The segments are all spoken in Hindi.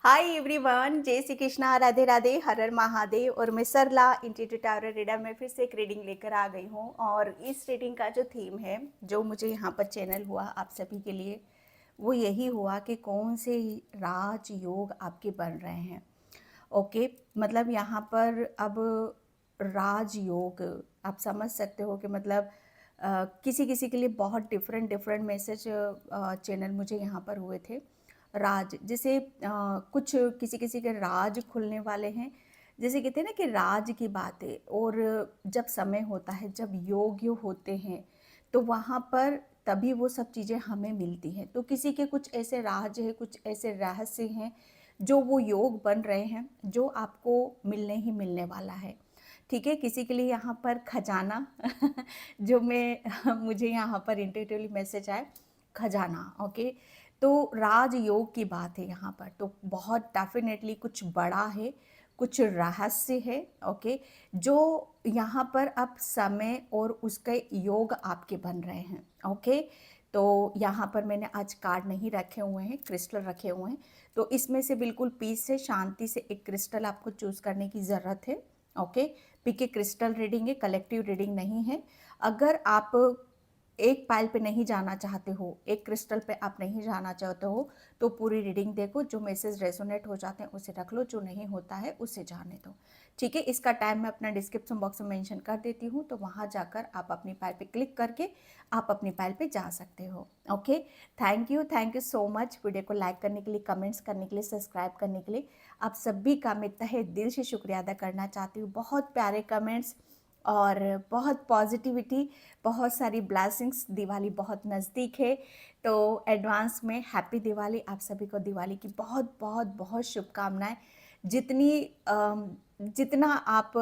हाय एवरीवन, जय श्री कृष्णा, राधे राधे, हर हर महादेव। और मैं सरला इंस्टीट्यूट टावर रीडर में फिर से एक रीडिंग लेकर आ गई हूँ। और इस रीडिंग का जो थीम है, जो मुझे यहाँ पर चैनल हुआ आप सभी के लिए, वो यही हुआ कि कौन से राज योग आपके बन रहे हैं। ओके, मतलब यहाँ पर अब राज योग आप समझ सकते हो कि मतलब किसी किसी के लिए बहुत डिफरेंट डिफरेंट मैसेज चैनल मुझे यहाँ पर हुए थे। राज जैसे कुछ किसी किसी के राज खुलने वाले हैं, जैसे कहते हैं ना कि राज की बातें। और जब समय होता है, जब योग होते हैं, तो वहाँ पर तभी वो सब चीज़ें हमें मिलती हैं। तो किसी के कुछ ऐसे राज हैं, कुछ ऐसे रहस्य हैं जो वो योग बन रहे हैं, जो आपको मिलने ही मिलने वाला है। ठीक है, किसी के लिए यहाँ पर खजाना जो मैं मुझे यहाँ पर इंट्यूटिवली मैसेज आए, खजाना। ओके, तो राजयोग की बात है यहाँ पर, तो बहुत डेफिनेटली कुछ बड़ा है, कुछ रहस्य है। ओके, जो यहाँ पर अब समय और उसके योग आपके बन रहे हैं। ओके, तो यहाँ पर मैंने आज कार्ड नहीं रखे हुए हैं, क्रिस्टल रखे हुए हैं। तो इसमें से बिल्कुल पीस से, शांति से एक क्रिस्टल आपको चूज़ करने की ज़रूरत है। Okay, pick a crystal reading है, कलेक्टिव रीडिंग नहीं है। अगर आप एक पाइल पे नहीं जाना चाहते हो, एक क्रिस्टल पे आप नहीं जाना चाहते हो, तो पूरी रीडिंग देखो। जो मैसेज रेजोनेट हो जाते हैं उसे रख लो, जो नहीं होता है उसे जाने दो। ठीक है, इसका टाइम मैं अपना डिस्क्रिप्शन बॉक्स में मेंशन कर देती हूँ, तो वहाँ जाकर आप अपनी पाइल पे क्लिक करके आप अपनी पाइल पे जा सकते हो। Okay, thank you so much video को लाइक करने के लिए, कमेंट्स करने के लिए, सब्सक्राइब करने के लिए। आप सभी का मैं तहे दिल से शुक्रिया अदा करना चाहती हूँ। बहुत प्यारे कमेंट्स और बहुत पॉजिटिविटी, बहुत सारी ब्लेसिंग्स। दिवाली बहुत नज़दीक है, तो एडवांस में हैप्पी दिवाली। आप सभी को दिवाली की बहुत बहुत बहुत शुभकामनाएं। जितनी जितना आप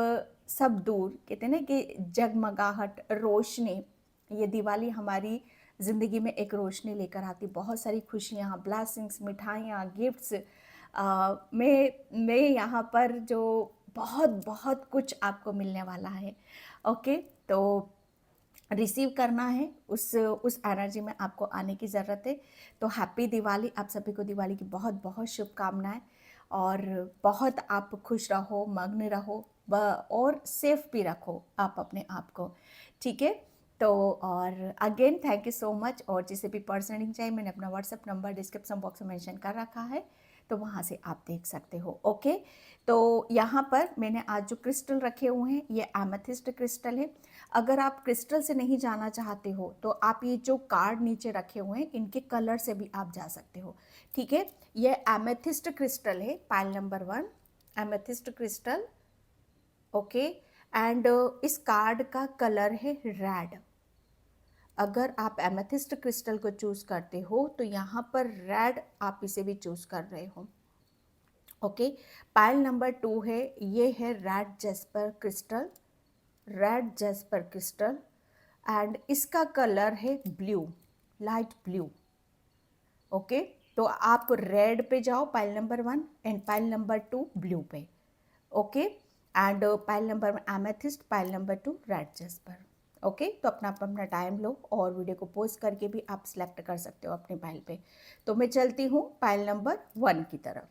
सब दूर कहते हैं ना कि जगमगाहट, रोशनी, ये दिवाली हमारी ज़िंदगी में एक रोशनी लेकर आती। बहुत सारी खुशियाँ, ब्लेसिंग्स, मिठाइयाँ, गिफ्ट्स। मैं यहाँ पर जो बहुत बहुत कुछ आपको मिलने वाला है। ओके, तो रिसीव करना है, उस एनर्जी में आपको आने की ज़रूरत है। तो हैप्पी दिवाली, आप सभी को दिवाली की बहुत बहुत शुभकामनाएं। और बहुत आप खुश रहो, मग्न रहो, और सेफ भी रखो आप अपने आप को। ठीक है, तो और again thank you so much. और जिसे भी पर्सनलिंग चाहिए, मैंने अपना व्हाट्सएप नंबर डिस्क्रिप्शन बॉक्स में मेंशन कर रखा है, तो वहाँ से आप देख सकते हो। ओके, तो यहाँ पर मैंने आज जो क्रिस्टल रखे हुए हैं, ये एमेथिस्ट क्रिस्टल है। अगर आप क्रिस्टल से नहीं जाना चाहते हो, तो आप ये जो कार्ड नीचे रखे हुए हैं, इनके कलर से भी आप जा सकते हो। ठीक है, ये एमेथिस्ट क्रिस्टल है, pile number 1, amethyst crystal. Okay, and इस कार्ड का कलर है रेड। अगर आप एमेथिस्ट क्रिस्टल को चूज करते हो, तो यहाँ पर रेड आप इसे भी चूज कर रहे हो। ओके, पाइल नंबर 2 है, ये है red jasper crystal, red jasper crystal. And इसका कलर है ब्लू, लाइट ब्लू। ओके, तो आप रेड पे जाओ, pile number 1, and pile number 2 blue पे। Okay, and pile number 1 amethyst, pile number 2 red jasper. Okay, तो अपना अपना टाइम लो, और वीडियो को पोस्ट करके भी आप सिलेक्ट कर सकते हो अपने पाइल पे। तो मैं चलती हूँ पाइल नंबर 1 की तरफ।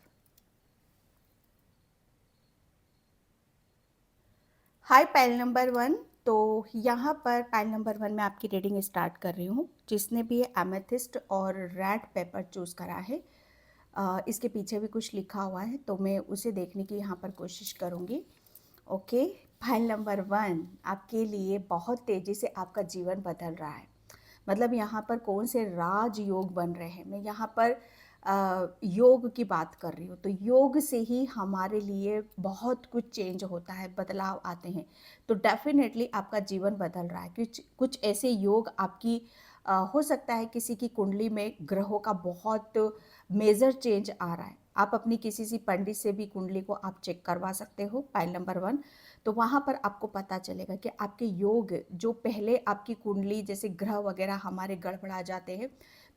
हाय पाइल नंबर 1। तो यहाँ पर पाइल नंबर 1 में आपकी रीडिंग स्टार्ट कर रही हूँ। जिसने भी ये एमेथिस्ट और रेड पेपर चूज़ करा है, इसके पीछे भी कुछ लिखा हुआ है, तो मैं उसे देखने की यहाँ पर कोशिश करूँगी। ओके, फाइल नंबर 1 आपके लिए बहुत तेज़ी से आपका जीवन बदल रहा है। मतलब यहाँ पर कौन से राज योग बन रहे हैं, मैं यहाँ पर योग की बात कर रही हूँ। तो योग से ही हमारे लिए बहुत कुछ चेंज होता है, बदलाव आते हैं। तो डेफिनेटली आपका जीवन बदल रहा है। कुछ कुछ ऐसे योग आपकी हो सकता है किसी की कुंडली में ग्रहों का बहुत मेजर चेंज आ रहा है। आप अपनी किसी सी पंडित से भी कुंडली को आप चेक करवा सकते हो, पाइल नंबर 1। तो वहाँ पर आपको पता चलेगा कि आपके योग, जो पहले आपकी कुंडली जैसे ग्रह वगैरह हमारे गड़बड़ा जाते हैं,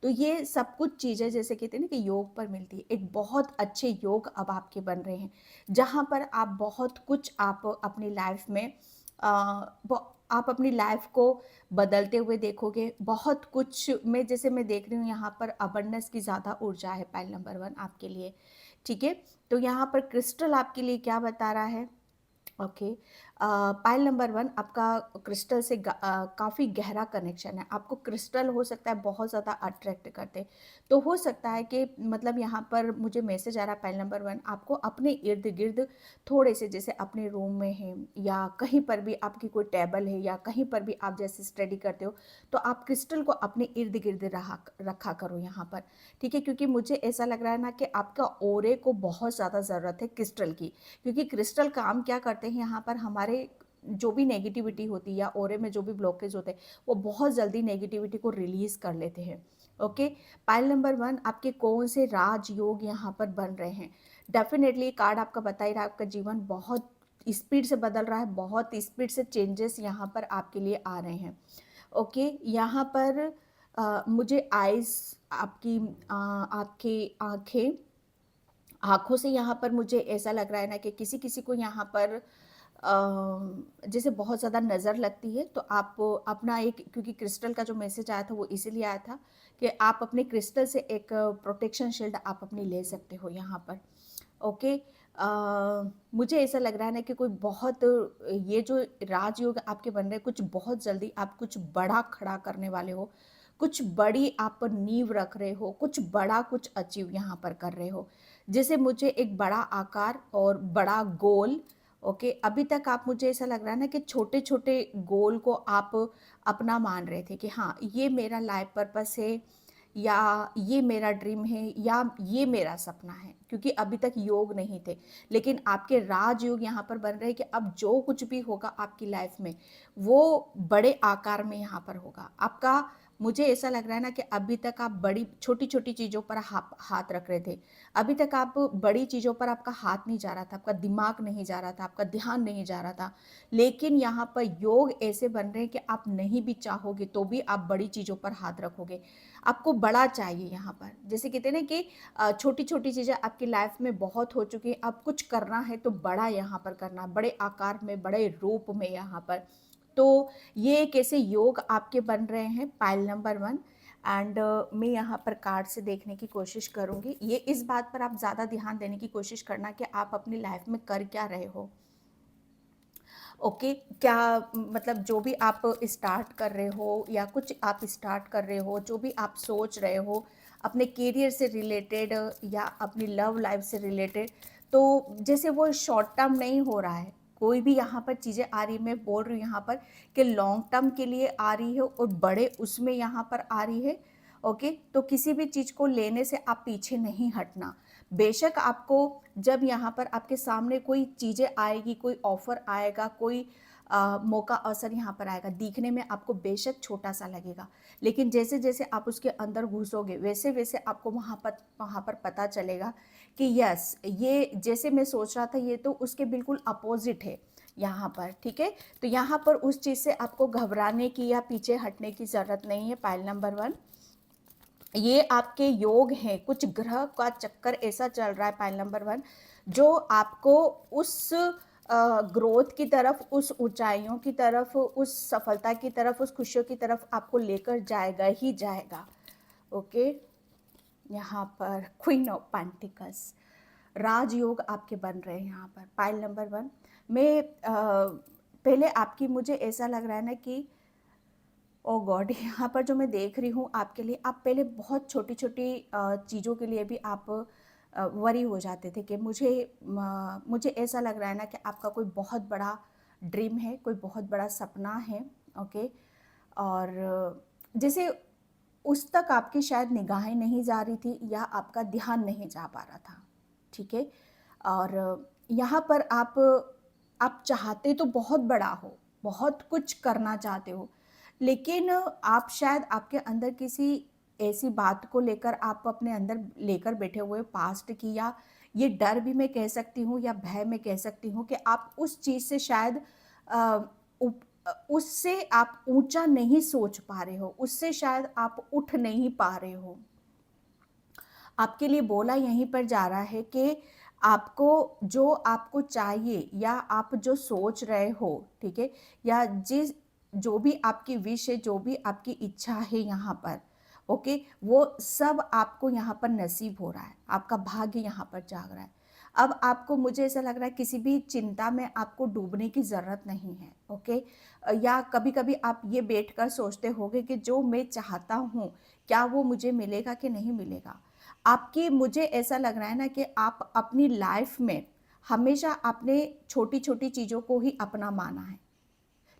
तो ये सब कुछ चीज़ें जैसे कहते हैं ना कि योग पर मिलती है। एक बहुत अच्छे योग अब आपके बन रहे हैं, जहाँ पर आप बहुत कुछ आप अपनी लाइफ में आप अपनी लाइफ को बदलते हुए देखोगे। बहुत कुछ में जैसे मैं देख रही हूँ यहाँ पर अबंडेंस की ज़्यादा ऊर्जा है पाइल नंबर 1 आपके लिए, ठीक है? तो यहाँ पर क्रिस्टल आपके लिए क्या बता रहा है? ओके, पाइल नंबर 1 आपका क्रिस्टल से काफ़ी गहरा कनेक्शन है। आपको क्रिस्टल हो सकता है बहुत ज़्यादा अट्रैक्ट करते, तो हो सकता है कि मतलब यहाँ पर मुझे मैसेज आ रहा है पाइल नंबर 1 आपको अपने इर्द गिर्द थोड़े से, जैसे अपने रूम में है या कहीं पर भी आपकी कोई टेबल है या कहीं पर भी आप जैसे स्टडी करते हो, तो आप क्रिस्टल को अपने इर्द गिर्द रखा करो यहाँ पर, ठीक है? क्योंकि मुझे ऐसा लग रहा है ना कि आपका ऑरे को बहुत ज़्यादा ज़रूरत है क्रिस्टल की, क्योंकि क्रिस्टल काम क्या करते हैं यहाँ पर, हमारे जो भी नेगेटिविटी होती है या ऑरे में जो भी ब्लॉकेज होते हैं वो बहुत जल्दी नेगेटिविटी को रिलीज कर लेते हैं। ओके, पाइल नंबर 1 आपके कौन से राजयोग यहाँ पर बन रहे हैं? डेफिनेटली कार्ड आपका बता ही रहा है, आपका जीवन बहुत स्पीड से बदल रहा है, बहुत स्पीड से चेंजेस यहाँ पर आपके लिए आ रहे हैं। ओके, यहाँ पर मुझे आइज आपकी आपकी आँखों से यहाँ पर मुझे ऐसा लग रहा है ना कि किसी-किसी को यहाँ पर जैसे बहुत ज़्यादा नज़र लगती है, तो आप अपना एक, क्योंकि क्रिस्टल का जो मैसेज आया था वो इसीलिए आया था कि आप अपने क्रिस्टल से एक प्रोटेक्शन शील्ड आप अपनी ले सकते हो यहाँ पर। ओके, मुझे ऐसा लग रहा है ना कि कोई बहुत ये जो राजयोग आपके बन रहे हैं, कुछ बहुत जल्दी आप कुछ बड़ा खड़ा करने वाले हो, कुछ बड़ी आप नींव रख रहे हो, कुछ बड़ा कुछ अचीव यहाँ पर कर रहे हो। जैसे मुझे एक बड़ा आकार और बड़ा गोल, ओके, अभी तक आप, मुझे ऐसा लग रहा है ना कि छोटे-छोटे गोल को आप अपना मान रहे थे कि हाँ, ये मेरा लाइफ पर्पस है या ये मेरा ड्रीम है या ये मेरा सपना है, क्योंकि अभी तक योग नहीं थे। लेकिन आपके राजयोग यहाँ पर बन रहे हैं कि अब जो कुछ भी होगा आपकी लाइफ में, वो बड़े आकार में यहाँ पर होगा। आपका, मुझे ऐसा लग रहा है ना कि अभी तक आप बड़ी छोटी-छोटी चीज़ों पर हाथ रख रहे थे। अभी तक आप बड़ी चीज़ों पर आपका हाथ नहीं जा रहा था, आपका दिमाग नहीं जा रहा था, आपका ध्यान नहीं जा रहा था। लेकिन यहाँ पर योग ऐसे बन रहे हैं कि आप नहीं भी चाहोगे तो भी आप बड़ी चीज़ों पर हाथ रखोगे। आपको बड़ा चाहिए यहाँ पर। जैसे कहते हैं ना कि छोटी-छोटी चीज़ें आपकी लाइफ में बहुत हो चुकी हैं, अब कुछ करना है तो बड़ा यहाँ पर करना, बड़े आकार में, बड़े रूप में यहाँ पर। तो ये एक ऐसे योग आपके बन रहे हैं पाइल नंबर 1, एंड मैं यहाँ पर कार्ड से देखने की कोशिश करूँगी। ये इस बात पर आप ज़्यादा ध्यान देने की कोशिश करना कि आप अपनी लाइफ में कर क्या रहे हो। ओके, क्या मतलब जो भी आप स्टार्ट कर रहे हो या कुछ आप स्टार्ट कर रहे हो, जो भी आप सोच रहे हो अपने करियर से रिलेटेड या अपनी लव लाइफ से रिलेटेड, तो जैसे वो शॉर्ट टर्म नहीं हो रहा है, कोई भी यहाँ पर चीज़ें आ रही, मैं बोल रही हूँ यहाँ पर कि लॉन्ग टर्म के लिए आ रही है और बड़े उसमें यहाँ पर आ रही है। ओके, तो किसी भी चीज़ को लेने से आप पीछे नहीं हटना। बेशक आपको जब यहाँ पर आपके सामने कोई चीज़ें आएगी, कोई ऑफ़र आएगा, कोई मौका अवसर यहाँ पर आएगा, दिखने में आपको बेशक छोटा-सा लगेगा, लेकिन जैसे-जैसे आप उसके अंदर घुसोगे, वैसे-वैसे आपको वहाँ पर पता चलेगा कि यस, ये जैसे मैं सोच रहा था ये तो उसके बिल्कुल अपोज़िट है यहाँ पर, ठीक है? तो यहाँ पर उस चीज़ से आपको घबराने की या पीछे हटने की ज़रूरत नहीं है पाइल नंबर 1। ये आपके योग हैं, कुछ ग्रह का चक्कर ऐसा चल रहा है पाइल नंबर 1, जो आपको उस ग्रोथ की तरफ, उस ऊंचाइयों की तरफ, उस सफलता की तरफ, उस खुशियों की तरफ आपको लेकर जाएगा ही जाएगा। ओके, यहाँ पर क्वीन ऑफ पेंटिकल्स, राजयोग आपके बन रहे हैं यहाँ पर पाइल नंबर 1। मैं पहले आपकी, मुझे ऐसा लग रहा है ना कि ओ गॉड, यहाँ पर जो मैं देख रही हूँ आपके लिए, आप पहले बहुत छोटी-छोटी चीज़ों के लिए भी आप वरी हो जाते थे कि मुझे ऐसा लग रहा है ना कि आपका कोई बहुत बड़ा ड्रीम है, कोई बहुत बड़ा सपना है, ओके? और जैसे उस तक आपकी शायद निगाहें नहीं जा रही थी या आपका ध्यान नहीं जा पा रहा था, ठीक है? और यहाँ पर आप चाहते तो बहुत बड़ा हो, बहुत कुछ करना चाहते हो, लेकिन आप शायद आपके अंदर किसी ऐसी बात को लेकर आप अपने अंदर लेकर बैठे हुए पास्ट की, या ये डर भी मैं कह सकती हूँ या भय मैं कह सकती हूँ कि आप उस चीज़ से शायद उससे आप ऊंचा नहीं सोच पा रहे हो, उससे शायद आप उठ नहीं पा रहे हो। आपके लिए बोला यहीं पर जा रहा है कि आपको जो आपको चाहिए या आप जो सोच रहे हो, ठीक है? या जिस जो भी आपकी विश है, जो भी आपकी इच्छा है यहाँ पर, ओके, वो सब आपको यहाँ पर नसीब हो रहा है, आपका भाग्य यहाँ पर जाग रहा है। अब आपको, मुझे ऐसा लग रहा है, किसी भी चिंता में आपको डूबने की ज़रूरत नहीं है, ओके। या कभी कभी आप ये बैठकर सोचते होंगे कि जो मैं चाहता हूँ क्या वो मुझे मिलेगा कि नहीं मिलेगा। आपकी, मुझे ऐसा लग रहा है ना कि आप अपनी लाइफ में हमेशा आपने छोटी छोटी चीज़ों को ही अपना माना है,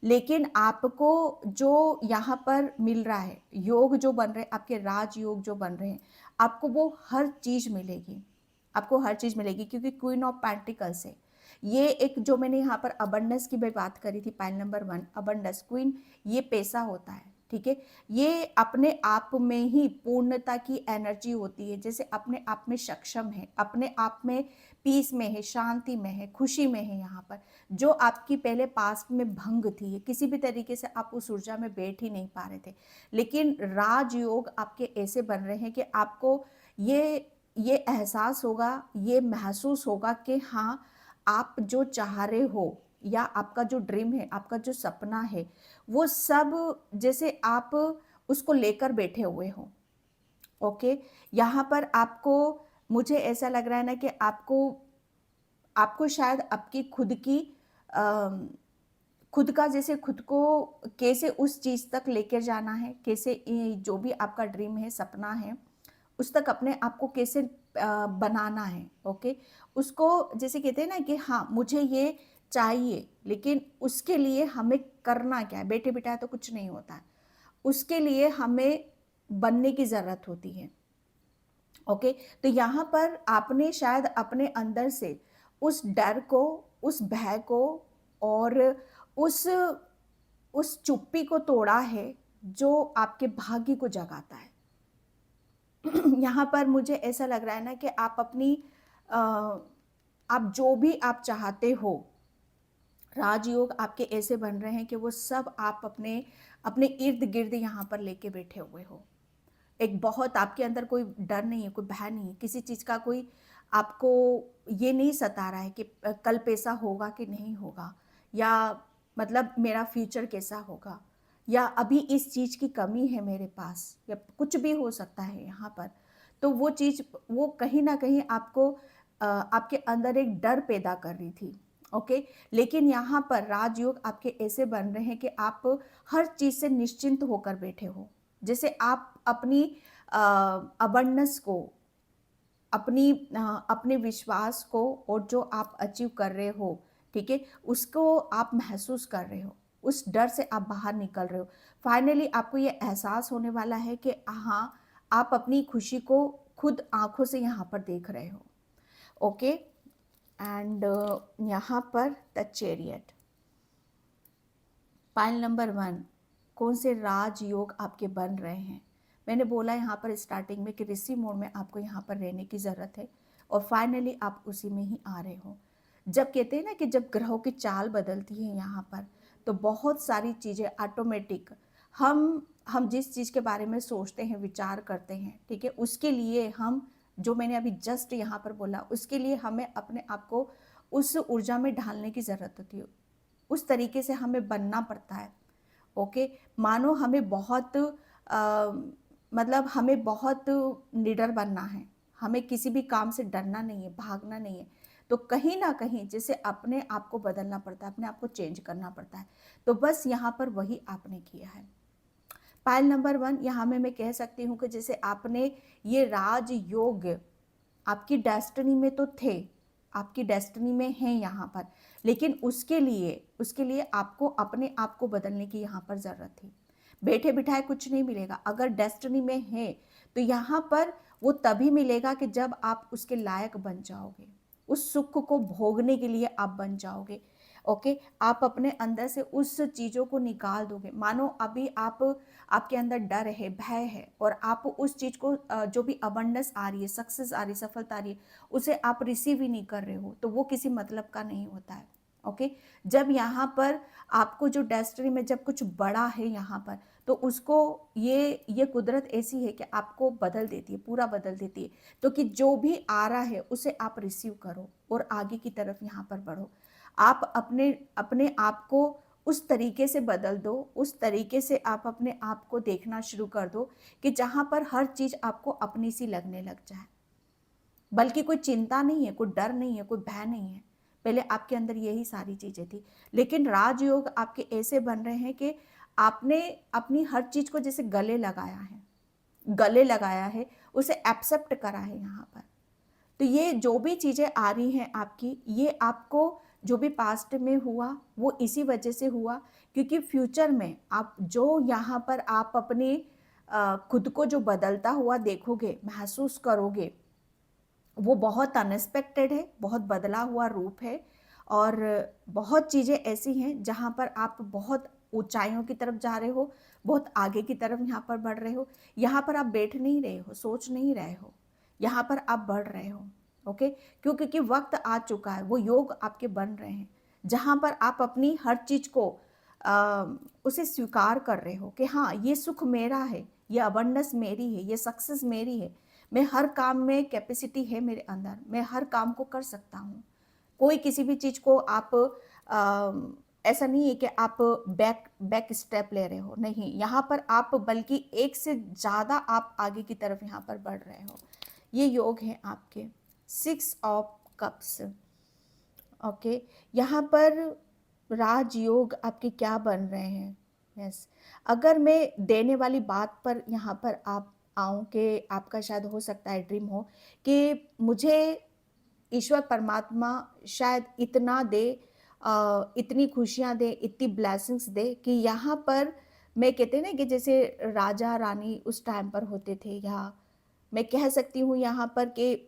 लेकिन आपको जो यहाँ पर मिल रहा है, योग जो बन रहे हैं, आपके राजयोग जो बन रहे हैं, आपको वो हर चीज़ मिलेगी, आपको हर चीज़ मिलेगी, क्योंकि क्वीन ऑफ पेंटिकल्स है ये। एक जो मैंने यहाँ पर अबंडेंस की मैं बात करी थी, पाइल नंबर 1 अबंडेंस क्वीन, ये पैसा होता है, ठीक है। ये अपने आप में ही पूर्णता की एनर्जी होती है, जैसे अपने आप में सक्षम है, अपने आप में पीस में है, शांति में है, खुशी में है। यहाँ पर जो आपकी पहले पास्ट में भंग थी, किसी भी तरीके से आप उस ऊर्जा में बैठ ही नहीं पा रहे थे, लेकिन राजयोग आपके ऐसे बन रहे हैं कि आपको ये एहसास होगा, ये महसूस होगा कि हाँ, आप जो चाह रहे हो या आपका जो ड्रीम है, आपका जो सपना है, वो सब जैसे आप उसको लेकर बैठे हुए हो, ओके। यहाँ पर आपको, मुझे ऐसा लग रहा है ना कि आपको आपको शायद आपकी खुद का, जैसे खुद को कैसे उस चीज़ तक लेकर जाना है, कैसे जो भी आपका ड्रीम है, सपना है, उस तक अपने आप को कैसे बनाना है, ओके। उसको जैसे कहते हैं ना कि हाँ मुझे ये चाहिए, लेकिन उसके लिए हमें करना क्या है, बैठे बिठाए तो कुछ नहीं होता है, उसके लिए हमें बनने की ज़रूरत होती है, ओके। तो यहाँ पर आपने शायद अपने अंदर से उस डर को, उस भय को और उस उस चुप्पी को तोड़ा है जो आपके भाग्य को जगाता है। यहाँ पर मुझे ऐसा लग रहा है ना कि आप अपनी अ, आप जो भी आप चाहते हो, राजयोग आपके ऐसे बन रहे हैं कि वो सब आप अपने अपने इर्द गिर्द यहाँ पर लेके बैठे हुए हो। एक बहुत आपके अंदर कोई डर नहीं है, कोई भय नहीं है, किसी चीज़ का कोई आपको ये नहीं सता रहा है कि कल पैसा होगा कि नहीं होगा, या मतलब मेरा फ्यूचर कैसा होगा, या अभी इस चीज़ की कमी है मेरे पास, या कुछ भी हो सकता है यहाँ पर। तो वो चीज़, वो कहीं ना कहीं आपको आपके अंदर एक डर पैदा कर रही थी, ओके। लेकिन यहाँ पर राजयोग आपके ऐसे बन रहे हैं कि आप हर चीज़ से निश्चिंत होकर बैठे हो, जैसे आप अपनी अबंडनेस को, अपने विश्वास को, और जो आप अचीव कर रहे हो, ठीक है, उसको आप महसूस कर रहे हो, उस डर से आप बाहर निकल रहे हो। फाइनली आपको ये एहसास होने वाला है कि हाँ, आप अपनी खुशी को खुद आंखों से यहाँ पर देख रहे हो, ओके। एंड यहाँ पर द चैरियट, पाइल नंबर 1, कौन से राजयोग आपके बन रहे हैं। मैंने बोला यहाँ पर स्टार्टिंग में कि ऋषि मोड में आपको यहाँ पर रहने की ज़रूरत है, और फाइनली आप उसी में ही आ रहे हो। जब कहते हैं ना कि जब ग्रहों की चाल बदलती है यहाँ पर, तो बहुत सारी चीज़ें ऑटोमेटिक, हम जिस चीज़ के बारे में सोचते हैं, विचार करते हैं, ठीक है, उसके लिए हम, जो मैंने अभी जस्ट यहाँ पर बोला, उसके लिए हमें अपने आप को उस ऊर्जा में ढालने की ज़रूरत होती है, उस तरीके से हमें बनना पड़ता है, ओके। मानो हमें बहुत मतलब हमें बहुत निडर बनना है, हमें किसी भी काम से डरना नहीं है, भागना नहीं है, तो कहीं ना कहीं जैसे अपने आप को बदलना पड़ता है, अपने आप को चेंज करना पड़ता है। तो बस यहाँ पर वही आपने किया है। पाइल नंबर 1, यहाँ में मैं कह सकती हूँ कि जैसे आपने ये राजयोग आपकी डेस्टिनी में तो थे, आपकी डेस्टिनी में हैं यहाँ पर, लेकिन उसके लिए आपको अपने आप को बदलने की यहाँ पर ज़रूरत थी। बैठे बिठाए कुछ नहीं मिलेगा, अगर डेस्टिनी में है तो यहाँ पर वो तभी मिलेगा कि जब आप उसके लायक बन जाओगे, उस सुख को भोगने के लिए आप बन जाओगे, ओके। आप अपने अंदर से उस चीज़ों को निकाल दोगे। मानो अभी आपके अंदर डर है, भय है, और आप उस चीज़ को जो भी अबंडेंस आ रही है, सक्सेस आ रही है, सफलता आ रही है, उसे आप रिसीव ही नहीं कर रहे हो, तो वो किसी मतलब का नहीं होता है, ओके। जब यहाँ पर आपको जो डेस्टिनी में जब कुछ बड़ा है यहाँ पर, तो उसको ये कुदरत ऐसी है कि आपको बदल देती है, पूरा बदल देती है। तो कि जो भी आ रहा है उसे आप रिसीव करो और आगे की तरफ यहाँ पर बढ़ो। आप अपने अपने आप को उस तरीके से बदल दो, उस तरीके से आप अपने आप को देखना शुरू कर दो कि जहाँ पर हर चीज़ आपको अपनी सी लगने लग जाए, बल्कि कोई चिंता नहीं है, कोई डर नहीं है, कोई भय नहीं है। पहले आपके अंदर यही सारी चीज़ें थी, लेकिन राजयोग आपके ऐसे बन रहे हैं कि आपने अपनी हर चीज़ को जैसे गले लगाया है, उसे एक्सेप्ट करा है यहाँ पर। तो ये जो भी चीज़ें आ रही हैं आपकी, ये आपको जो भी पास्ट में हुआ वो इसी वजह से हुआ, क्योंकि फ्यूचर में आप जो यहाँ पर आप अपने खुद को जो बदलता हुआ देखोगे, महसूस करोगे, वो बहुत अनएक्सपेक्टेड है, बहुत बदला हुआ रूप है। और बहुत चीज़ें ऐसी हैं जहाँ पर आप बहुत ऊंचाइयों की तरफ जा रहे हो, बहुत आगे की तरफ यहाँ पर बढ़ रहे हो। यहाँ पर आप बैठ नहीं रहे हो, सोच नहीं रहे हो, यहाँ पर आप बढ़ रहे हो। ओके, क्यों? क्योंकि वक्त आ चुका है, वो योग आपके बन रहे हैं जहाँ पर आप अपनी हर चीज़ को उसे स्वीकार कर रहे हो कि हाँ, ये सुख मेरा है, ये अबंडेंस मेरी है, ये सक्सेस मेरी है, मैं हर काम में कैपेसिटी है मेरे अंदर, मैं हर काम को कर सकता हूँ। कोई किसी भी चीज़ को आप ऐसा नहीं है कि आप बैक स्टेप ले रहे हो, नहीं, यहाँ पर आप बल्कि एक से ज़्यादा आप आगे की तरफ यहाँ पर बढ़ रहे हो। ये योग है आपके 6 ऑफ कप्स। ओके, यहाँ पर राजयोग आपके क्या बन रहे हैं? यस, अगर मैं देने वाली बात पर यहाँ पर आप आऊँ कि आपका शायद हो सकता है ड्रीम हो कि मुझे ईश्वर परमात्मा शायद इतना दे, इतनी खुशियाँ दे, इतनी ब्लेसिंग्स दे कि यहाँ पर मैं कहते हैं ना कि जैसे राजा रानी उस टाइम पर होते थे, या मैं कह सकती हूँ यहाँ पर कि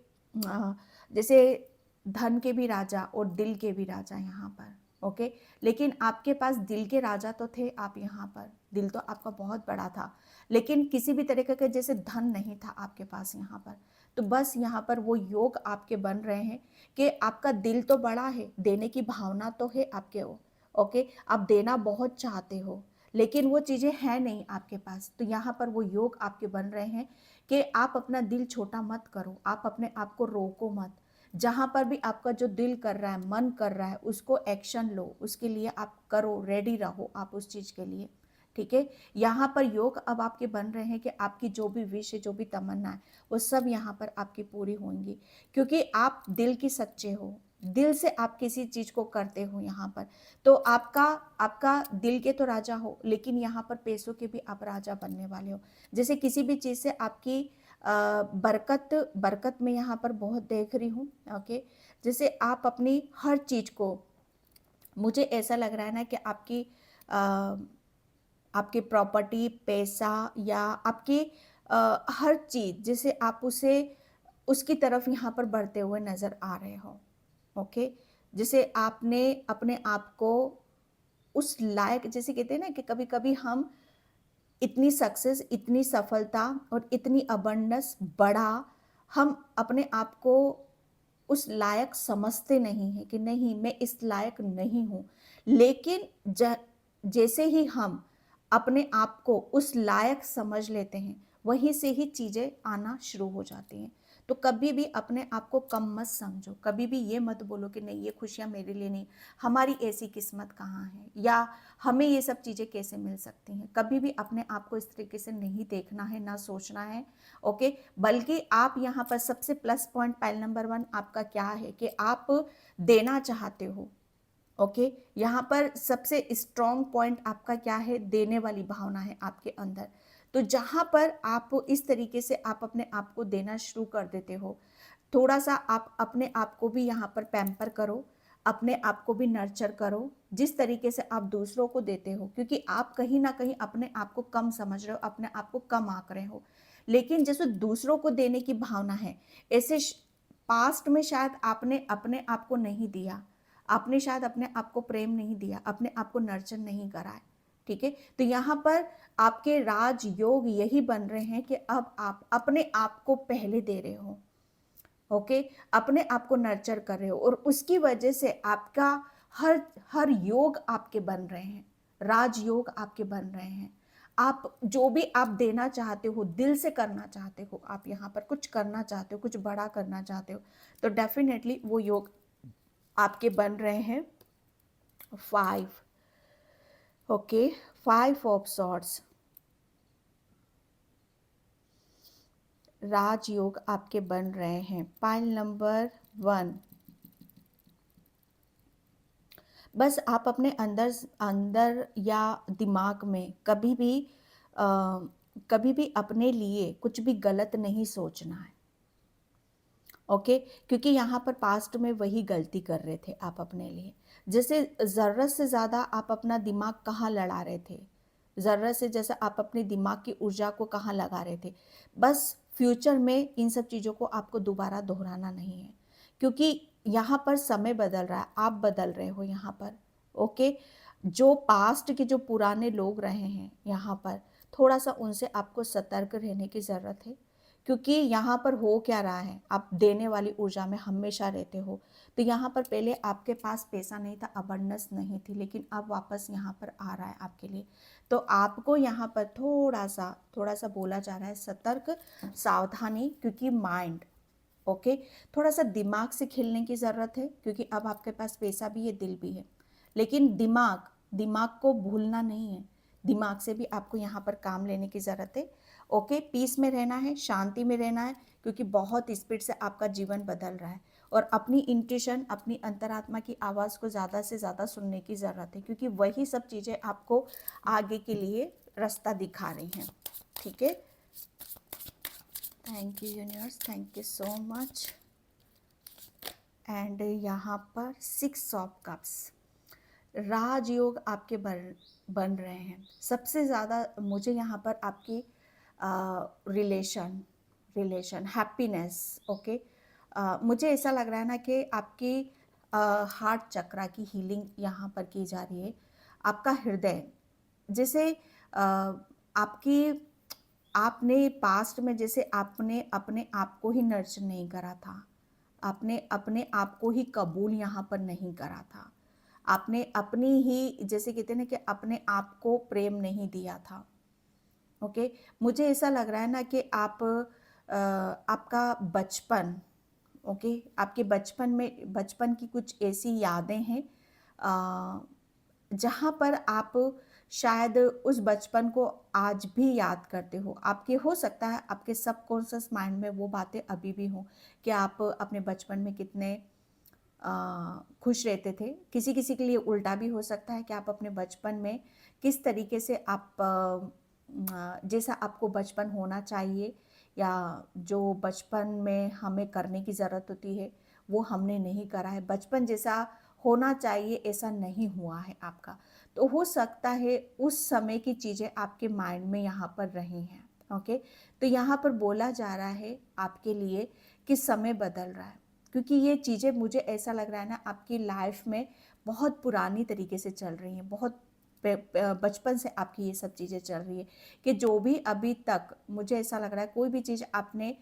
जैसे धन के भी राजा और दिल के भी राजा यहाँ पर। ओके, लेकिन आपके पास दिल के राजा तो थे, आप यहाँ पर दिल तो आपका बहुत बड़ा था, लेकिन किसी भी तरीके का जैसे धन नहीं था आपके पास यहाँ पर। तो बस यहाँ पर वो योग आपके बन रहे हैं कि आपका दिल तो बड़ा है, देने की भावना तो है आपके वो। ओके, आप देना बहुत चाहते हो, लेकिन वो चीज़ें हैं नहीं आपके पास। तो यहाँ पर वो योग आपके बन रहे हैं कि आप अपना दिल छोटा मत करो, आप अपने आप को रोको मत। जहाँ पर भी आपका जो दिल कर रहा है, मन कर रहा है, उसको एक्शन लो, उसके लिए आप करो, रेडी रहो आप उस चीज़ के लिए। ठीक है, यहाँ पर योग अब आपके बन रहे हैं कि आपकी जो भी विश है, जो भी तमन्ना है, वो सब यहाँ पर आपकी पूरी होंगी, क्योंकि आप दिल की सच्चे हो, दिल से आप किसी चीज़ को करते हो यहाँ पर। तो आपका आपका दिल के तो राजा हो, लेकिन यहाँ पर पैसों के भी आप राजा बनने वाले हो। जैसे किसी भी चीज़ से आपकी बरकत में यहाँ पर बहुत देख रही हूँ। ओके, जैसे आप अपनी हर चीज़ को, मुझे ऐसा लग रहा है ना कि आपकी प्रॉपर्टी, पैसा या आपकी हर चीज़, जैसे आप उसे उसकी तरफ यहाँ पर बढ़ते हुए नज़र आ रहे हो। ओके, जैसे आपने अपने आप को उस लायक, जैसे कहते हैं ना कि कभी कभी हम इतनी सक्सेस, इतनी सफलता और इतनी अबंडेंस बड़ा, हम अपने आप को उस लायक समझते नहीं हैं कि नहीं, मैं इस लायक नहीं हूँ। लेकिन जैसे ही हम अपने आप को उस लायक समझ लेते हैं, वहीं से ही चीज़ें आना शुरू हो जाती हैं। तो कभी भी अपने आप को कम मत समझो, कभी भी ये मत बोलो कि नहीं, ये खुशियाँ मेरे लिए नहीं, हमारी ऐसी किस्मत कहाँ है, या हमें ये सब चीज़ें कैसे मिल सकती हैं। कभी भी अपने आप को इस तरीके से नहीं देखना है, ना सोचना है। ओके, बल्कि आप यहाँ पर सबसे प्लस पॉइंट, पहल नंबर 1 आपका क्या है कि आप देना चाहते हो। ओके, यहाँ पर सबसे स्ट्रॉन्ग पॉइंट आपका क्या है? देने वाली भावना है आपके अंदर। तो जहाँ पर आप इस तरीके से आप अपने आप को देना शुरू कर देते हो, थोड़ा सा आप अपने आप को भी यहाँ पर पैम्पर करो, अपने आप को भी नर्चर करो, जिस तरीके से आप दूसरों को देते हो, क्योंकि आप कहीं ना कहीं अपने आप को कम समझ रहे हो, अपने आप को कम आंक रहे हो। लेकिन जैसे दूसरों को देने की भावना है, ऐसे पास्ट में शायद आपने अपने आप को नहीं दिया, आपने शायद अपने आप को प्रेम नहीं दिया, अपने आप को नर्चर नहीं करा है। ठीक है, तो यहाँ पर आपके राजयोग यही बन रहे हैं कि अब आप अपने आप को पहले दे रहे हो। ओके, अपने आप को नर्चर कर रहे हो, और उसकी वजह से आपका हर हर योग आपके बन रहे हैं, राजयोग आपके बन रहे हैं। आप जो भी आप देना चाहते हो, दिल से करना चाहते हो, आप यहाँ पर कुछ करना चाहते हो, कुछ बड़ा करना चाहते हो, तो डेफिनेटली वो योग आपके बन रहे हैं। 5 ओके, 5 ऑफ सॉर्ड्स, राजयोग आपके बन रहे हैं। पाइल नंबर 1, बस आप अपने अंदर अंदर या दिमाग में कभी भी अपने लिए कुछ भी गलत नहीं सोचना है। ओके, क्योंकि यहाँ पर पास्ट में वही गलती कर रहे थे आप अपने लिए। जैसे ज़रूरत से ज़्यादा आप अपना दिमाग कहाँ लड़ा रहे थे, ज़रूरत से जैसे आप अपने दिमाग की ऊर्जा को कहाँ लगा रहे थे। बस फ्यूचर में इन सब चीज़ों को आपको दोबारा दोहराना नहीं है, क्योंकि यहाँ पर समय बदल रहा है, आप बदल रहे हो यहाँ पर। ओके, जो पास्ट के जो पुराने लोग रहे हैं यहाँ पर, थोड़ा सा उनसे आपको सतर्क रहने की ज़रूरत है, क्योंकि यहाँ पर हो क्या रहा है, आप देने वाली ऊर्जा में हमेशा रहते हो। तो यहाँ पर पहले आपके पास पैसा नहीं था, अबंडेंस नहीं थी, लेकिन अब वापस यहाँ पर आ रहा है आपके लिए। तो आपको यहाँ पर थोड़ा सा बोला जा रहा है सतर्क, सावधानी, क्योंकि माइंड, ओके, थोड़ा सा दिमाग से खेलने की ज़रूरत है, क्योंकि अब आपके पास पैसा भी है, दिल भी है, लेकिन दिमाग को भूलना नहीं है। दिमाग से भी आपको यहाँ पर काम लेने की ज़रूरत है। ओके, पीस में रहना है, शांति में रहना है, क्योंकि बहुत स्पीड से आपका जीवन बदल रहा है। और अपनी इंट्यूशन, अपनी अंतरात्मा की आवाज़ को ज़्यादा से ज़्यादा सुनने की ज़रूरत है, क्योंकि वही सब चीज़ें आपको आगे के लिए रास्ता दिखा रही हैं। ठीक है, thank you universe, thank you so much. And यहाँ पर 6 ऑफ कप्स, राजयोग आपके बन रहे हैं। सबसे ज़्यादा मुझे यहाँ पर आपकी रिलेशन हैप्पीनेस, ओके, मुझे ऐसा लग रहा है ना कि आपकी हार्ट चक्रा की हीलिंग यहाँ पर की जा रही है। आपका हृदय, जैसे आपने पास्ट में जैसे आपने अपने आप को ही नर्चर नहीं करा था, आपने अपने आप को ही कबूल यहाँ पर नहीं करा था, आपने अपनी ही, जैसे कहते हैं ना कि अपने आप को प्रेम नहीं दिया था। ओके, मुझे ऐसा लग रहा है ना कि आपका बचपन, ओके, आपके बचपन की कुछ ऐसी यादें हैं जहाँ पर आप शायद उस बचपन को आज भी याद करते हो। आपके हो सकता है आपके सबकॉन्शियस माइंड में वो बातें अभी भी हों कि आप अपने बचपन में कितने खुश रहते थे। किसी किसी के लिए उल्टा भी हो सकता है कि आप अपने बचपन में किस तरीके से जैसा आपको बचपन होना चाहिए, या जो बचपन में हमें करने की ज़रूरत होती है वो हमने नहीं करा है, बचपन जैसा होना चाहिए ऐसा नहीं हुआ है आपका। तो हो सकता है उस समय की चीज़ें आपके माइंड में यहाँ पर रही हैं। ओके, तो यहाँ पर बोला जा रहा है आपके लिए कि समय बदल रहा है, क्योंकि ये चीज़ें मुझे ऐसा लग रहा है ना आपकी लाइफ में बहुत पुरानी तरीके से चल रही हैं, बहुत बचपन से आपकी ये सब चीज़ें चल रही है, कि जो भी अभी तक मुझे ऐसा लग रहा है कोई भी चीज़ आपने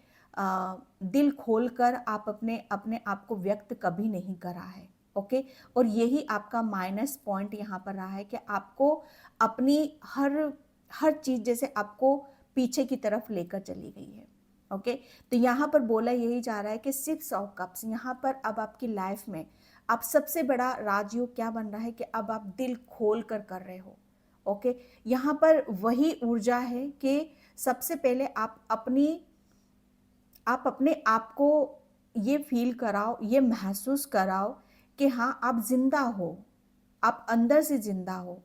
दिल खोल कर आप अपने आप को व्यक्त कभी नहीं करा है। ओके, और यही आपका माइनस पॉइंट यहाँ पर रहा है कि आपको अपनी हर चीज़ जैसे आपको पीछे की तरफ लेकर चली गई है। ओके, तो यहाँ पर बोला यही जा रहा है कि 6 ऑफ कप्स यहाँ पर अब आपकी लाइफ में अब सबसे बड़ा राजयोग क्या बन रहा है कि अब आप दिल खोल कर रहे हो। ओके, यहाँ पर वही ऊर्जा है कि सबसे पहले आप अपने आप को ये फील कराओ, ये महसूस कराओ कि हाँ आप जिंदा हो, आप अंदर से जिंदा हो,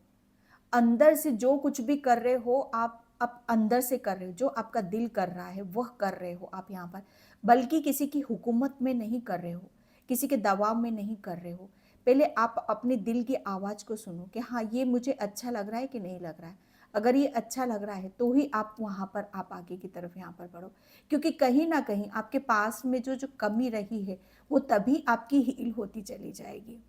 अंदर से जो कुछ भी कर रहे हो आप अंदर से कर रहे हो, जो आपका दिल कर रहा है वह कर रहे हो आप यहाँ पर, बल्कि किसी की हुकूमत में नहीं कर रहे हो, किसी के दबाव में नहीं कर रहे हो। पहले आप अपने दिल की आवाज़ को सुनो कि हाँ ये मुझे अच्छा लग रहा है कि नहीं लग रहा है। अगर ये अच्छा लग रहा है तो ही आप वहाँ पर आप आगे की तरफ यहाँ पर बढ़ो, क्योंकि कहीं ना कहीं आपके पास में जो जो कमी रही है वो तभी आपकी हील होती चली जाएगी।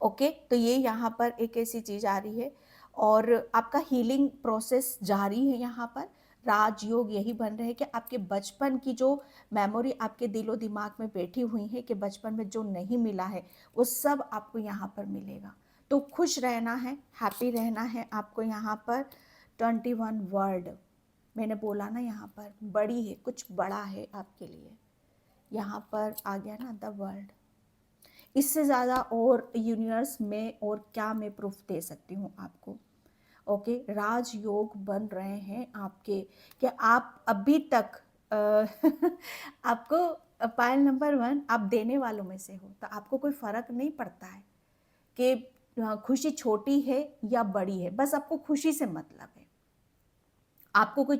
ओके, तो ये यहाँ पर एक ऐसी चीज़ आ रही है और आपका हीलिंग प्रोसेस जारी है। यहाँ पर राजयोग यही बन रहे हैं कि आपके बचपन की जो मेमोरी आपके दिलो दिमाग में बैठी हुई है कि बचपन में जो नहीं मिला है वो सब आपको यहाँ पर मिलेगा। तो खुश रहना है, हैप्पी रहना है आपको यहाँ पर। 21 वर्ड मैंने बोला ना, यहाँ पर बड़ी है, कुछ बड़ा है आपके लिए। यहाँ पर आ गया ना द वर्ल्ड, इससे ज़्यादा और यूनिवर्स में और क्या मैं प्रूफ दे सकती हूँ आपको। ओके, राजयोग बन रहे हैं आपके, कि आप अभी तक आपको पायल नंबर 1 आप देने वालों में से हो, तो आपको कोई फ़र्क नहीं पड़ता है कि खुशी छोटी है या बड़ी है, बस आपको खुशी से मतलब है। आपको कोई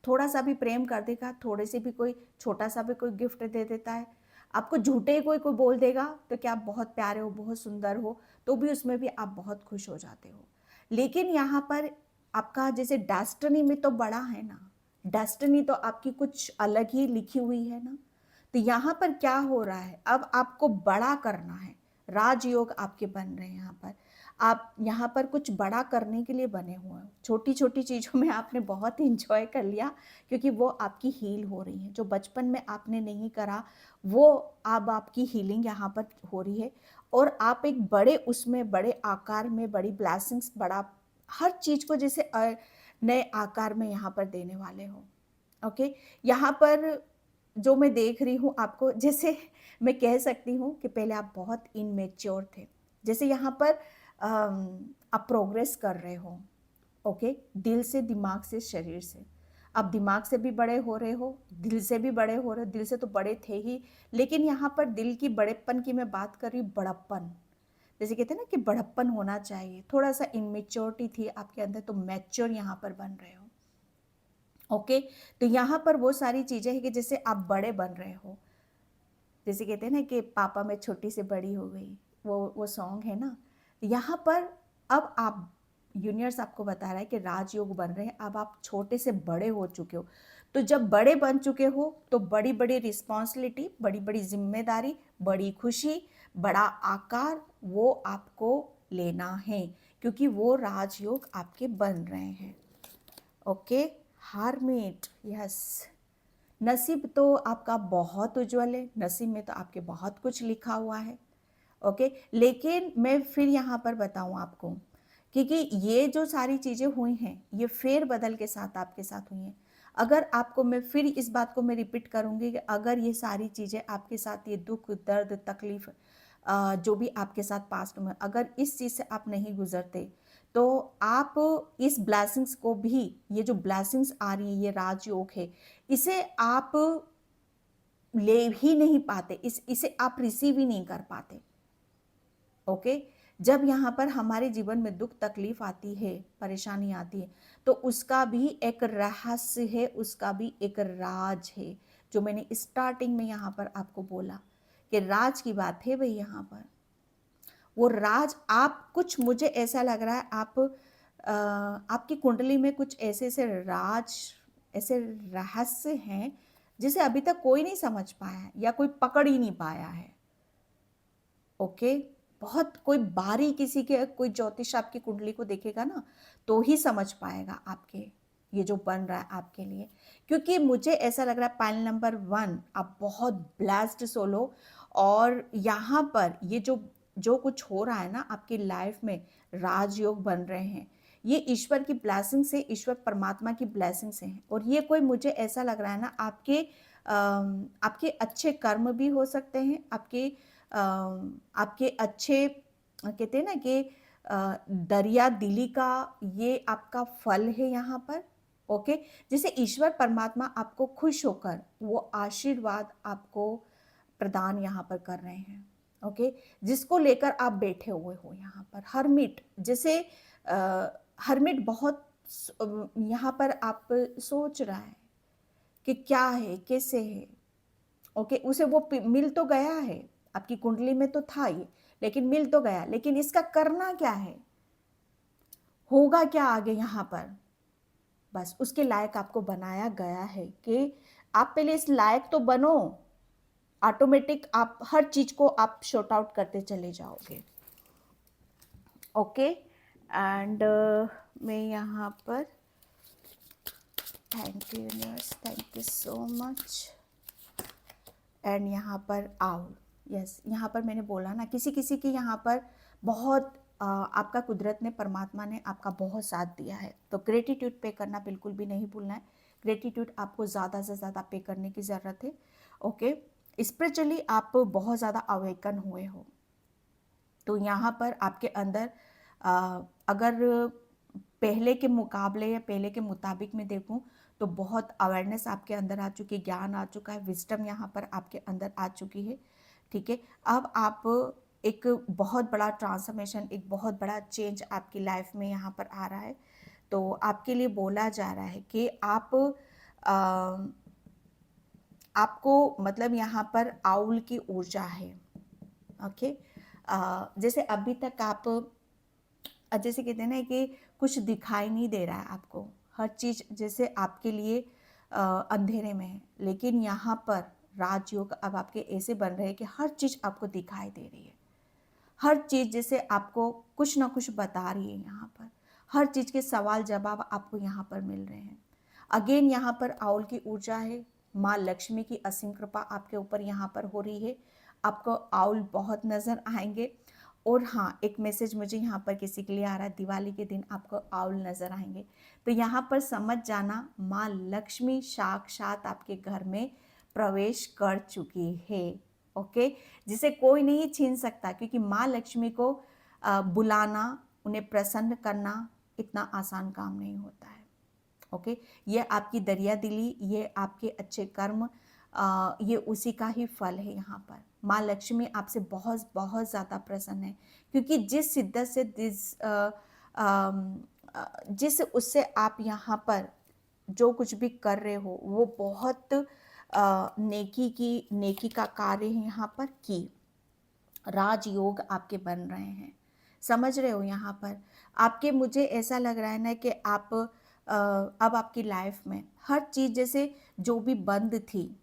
थोड़ा सा भी प्रेम कर देगा, थोड़े से भी कोई छोटा सा भी कोई गिफ्ट दे देता है, आपको झूठे कोई कोई बोल देगा तो क्या आप बहुत प्यारे हो, बहुत सुंदर हो, तो भी उसमें भी आप बहुत खुश हो जाते हो। लेकिन यहाँ पर आपका जैसे डेस्टिनी में तो बड़ा है ना, डेस्टिनी तो आपकी कुछ अलग ही लिखी हुई है ना। तो यहाँ पर क्या हो रहा है, अब आपको बड़ा करना है, राजयोग आपके बन रहे हैं यहाँ पर। आप यहाँ पर कुछ बड़ा करने के लिए बने हुए हो। छोटी छोटी चीज़ों में आपने बहुत इंजॉय कर लिया, क्योंकि वो आपकी हील हो रही है। जो बचपन में आपने नहीं करा वो अब आपकी हीलिंग यहाँ पर हो रही है, और आप एक बड़े उसमें बड़े आकार में बड़ी ब्लेसिंग्स, बड़ा हर चीज़ को जैसे नए आकार में यहाँ पर देने वाले हो। ओके, यहाँ पर जो मैं देख रही हूँ आपको, जैसे मैं कह सकती हूँ कि पहले आप बहुत इनमेच्योर थे, जैसे यहाँ पर आप प्रोग्रेस कर रहे हो। ओके, दिल से, दिमाग से, शरीर से। आप दिमाग से भी बड़े हो रहे हो, दिल से भी बड़े हो रहे हो। दिल से तो बड़े थे ही, लेकिन यहाँ पर दिल की बड़ेपन की मैं बात कर रही हूँ, बड़प्पन। जैसे कहते हैं ना कि बड़प्पन होना चाहिए, थोड़ा सा इनमेच्योरिटी थी आपके अंदर, तो मैच्योर यहाँ पर बन रहे हो। ओके, तो यहाँ पर वो सारी चीज़ें हैं कि जैसे आप बड़े बन रहे हो। जैसे कहते हैं ना कि पापा मैं छोटी से बड़ी हो गई, वो सॉन्ग है ना। यहाँ पर अब आप, यूनिवर्स आपको बता रहा है कि राजयोग बन रहे हैं, अब आप छोटे से बड़े हो चुके हो। तो जब बड़े बन चुके हो तो बड़ी बड़ी रिस्पॉन्सिबिलिटी, बड़ी बड़ी जिम्मेदारी, बड़ी खुशी, बड़ा आकार वो आपको लेना है, क्योंकि वो राजयोग आपके बन रहे हैं। Okay, Harmeet, yes. नसीब तो आपका बहुत उज्जवल है, नसीब में तो आपके बहुत कुछ लिखा हुआ है। ओके, लेकिन मैं फिर यहाँ पर बताऊँ आपको, क्योंकि ये जो सारी चीज़ें हुई हैं ये फेर बदल के साथ आपके साथ हुई हैं। अगर आपको मैं फिर इस बात को मैं रिपीट करूँगी कि अगर ये सारी चीज़ें आपके साथ, ये दुख दर्द तकलीफ़ जो भी आपके साथ पास्ट में, अगर इस चीज़ से आप नहीं गुजरते, तो आप इस ब्लेसिंग्स को भी, ये जो ब्लेसिंग्स आ रही है, ये राजयोग है, इसे आप ले ही नहीं पाते, इसे आप रिसीव ही नहीं कर पाते। ओके, जब यहाँ पर हमारे जीवन में दुख तकलीफ आती है, परेशानी आती है, तो उसका भी एक रहस्य है, उसका भी एक राज है, जो मैंने स्टार्टिंग में यहाँ पर आपको बोला कि राज की बात है भाई। यहाँ पर वो राज, आप कुछ, मुझे ऐसा लग रहा है आप आपकी कुंडली में कुछ ऐसे ऐसे राज, ऐसे रहस्य हैं जिसे अभी तक कोई नहीं समझ पाया है या कोई पकड़ ही नहीं पाया है। ओके, बहुत कोई बारी किसी के, कोई ज्योतिष आपकी कुंडली को देखेगा ना तो ही समझ पाएगा आपके ये जो बन रहा है आपके लिए। क्योंकि मुझे ऐसा लग रहा है पाइल नंबर 1 आप बहुत ब्लेस्ड सोल हो, और यहाँ पर ये जो जो कुछ हो रहा है ना आपकी लाइफ में, राजयोग बन रहे हैं, ये ईश्वर की ब्लेसिंग से, ईश्वर परमात्मा की ब्लेसिंग से है। और ये कोई, मुझे ऐसा लग रहा है ना, आपके अच्छे कर्म भी हो सकते हैं, आपके अच्छे, कहते हैं ना कि दरिया दिली का ये आपका फल है यहाँ पर। ओके, जैसे ईश्वर परमात्मा आपको खुश होकर वो आशीर्वाद आपको प्रदान यहाँ पर कर रहे हैं। ओके, जिसको लेकर आप बैठे हुए हो यहाँ पर, हरमिट, जैसे हरमिट बहुत यहाँ पर आप सोच रहा है कि क्या है, कैसे है। ओके, उसे वो मिल तो गया है, आपकी कुंडली में तो था ये, लेकिन मिल तो गया, लेकिन इसका करना क्या है, होगा क्या आगे यहाँ पर, बस उसके लायक आपको बनाया गया है कि आप पहले इस लायक तो बनो, ऑटोमेटिक आप हर चीज को आप शॉर्ट आउट करते चले जाओगे। ओके, एंड मैं यहाँ पर, thank you universe, thank you so much. And यहाँ पर आउल, यस, यहाँ पर मैंने बोला ना, किसी किसी की यहाँ पर बहुत आपका कुदरत ने, परमात्मा ने आपका बहुत साथ दिया है, तो ग्रेटिट्यूड पे करना बिल्कुल भी नहीं भूलना है। ग्रेटिट्यूड आपको ज़्यादा से ज़्यादा पे करने की ज़रूरत है। ओके, स्पिरिचुअली आप बहुत ज़्यादा अवेकन हुए हो। तो यहाँ पर आपके अंदर अगर पहले के मुकाबले या पहले के मुताबिक मैं देखूं तो बहुत अवेयरनेस आपके अंदर आ चुकी है, ज्ञान आ चुका है, विजडम यहाँ पर आपके अंदर आ चुकी है। ठीक है, अब आप एक बहुत बड़ा ट्रांसफॉर्मेशन, एक बहुत बड़ा चेंज आपकी लाइफ में यहाँ पर आ रहा है। तो आपके लिए बोला जा रहा है कि आपको मतलब यहाँ पर आउल की ऊर्जा है। ओके, जैसे अभी तक आप जैसे कहते हैं ना कि कुछ दिखाई नहीं दे रहा है आपको, हर चीज़ जैसे आपके लिए अंधेरे में है, लेकिन यहाँ पर राजयोग अब आपके ऐसे बन रहे हैं कि हर चीज़ आपको दिखाई दे रही है। हर चीज़ जैसे आपको कुछ ना कुछ बता रही है। यहाँ पर हर चीज़ के सवाल जवाब आपको यहाँ पर मिल रहे हैं। अगेन यहाँ पर आउल की ऊर्जा है, माँ लक्ष्मी की असीम कृपा आपके ऊपर यहाँ पर हो रही है। आपको आउल बहुत नज़र आएंगे। और हाँ, एक मैसेज मुझे यहाँ पर किसी के लिए आ रहा है, दिवाली के दिन आपको आउल नज़र आएंगे। तो यहाँ पर समझ जाना, माँ लक्ष्मी साक्षात आपके घर में प्रवेश कर चुकी है। ओके, जिसे कोई नहीं छीन सकता, क्योंकि माँ लक्ष्मी को बुलाना, उन्हें प्रसन्न करना इतना आसान काम नहीं होता है। ओके, ये आपकी दरिया दिली, ये आपके अच्छे कर्म, ये उसी का ही फल है। यहाँ पर माँ लक्ष्मी आपसे बहुत बहुत ज़्यादा प्रसन्न है, क्योंकि जिस शिद्दत से जिस उससे आप यहाँ पर जो कुछ भी कर रहे हो वो बहुत नेकी का कार्य है यहाँ पर की। राजयोग आपके बन रहे हैं, समझ रहे हो। यहाँ पर आपके, मुझे ऐसा लग रहा है ना कि आप अब आपकी लाइफ में हर चीज़ जैसे जो भी बंद थी,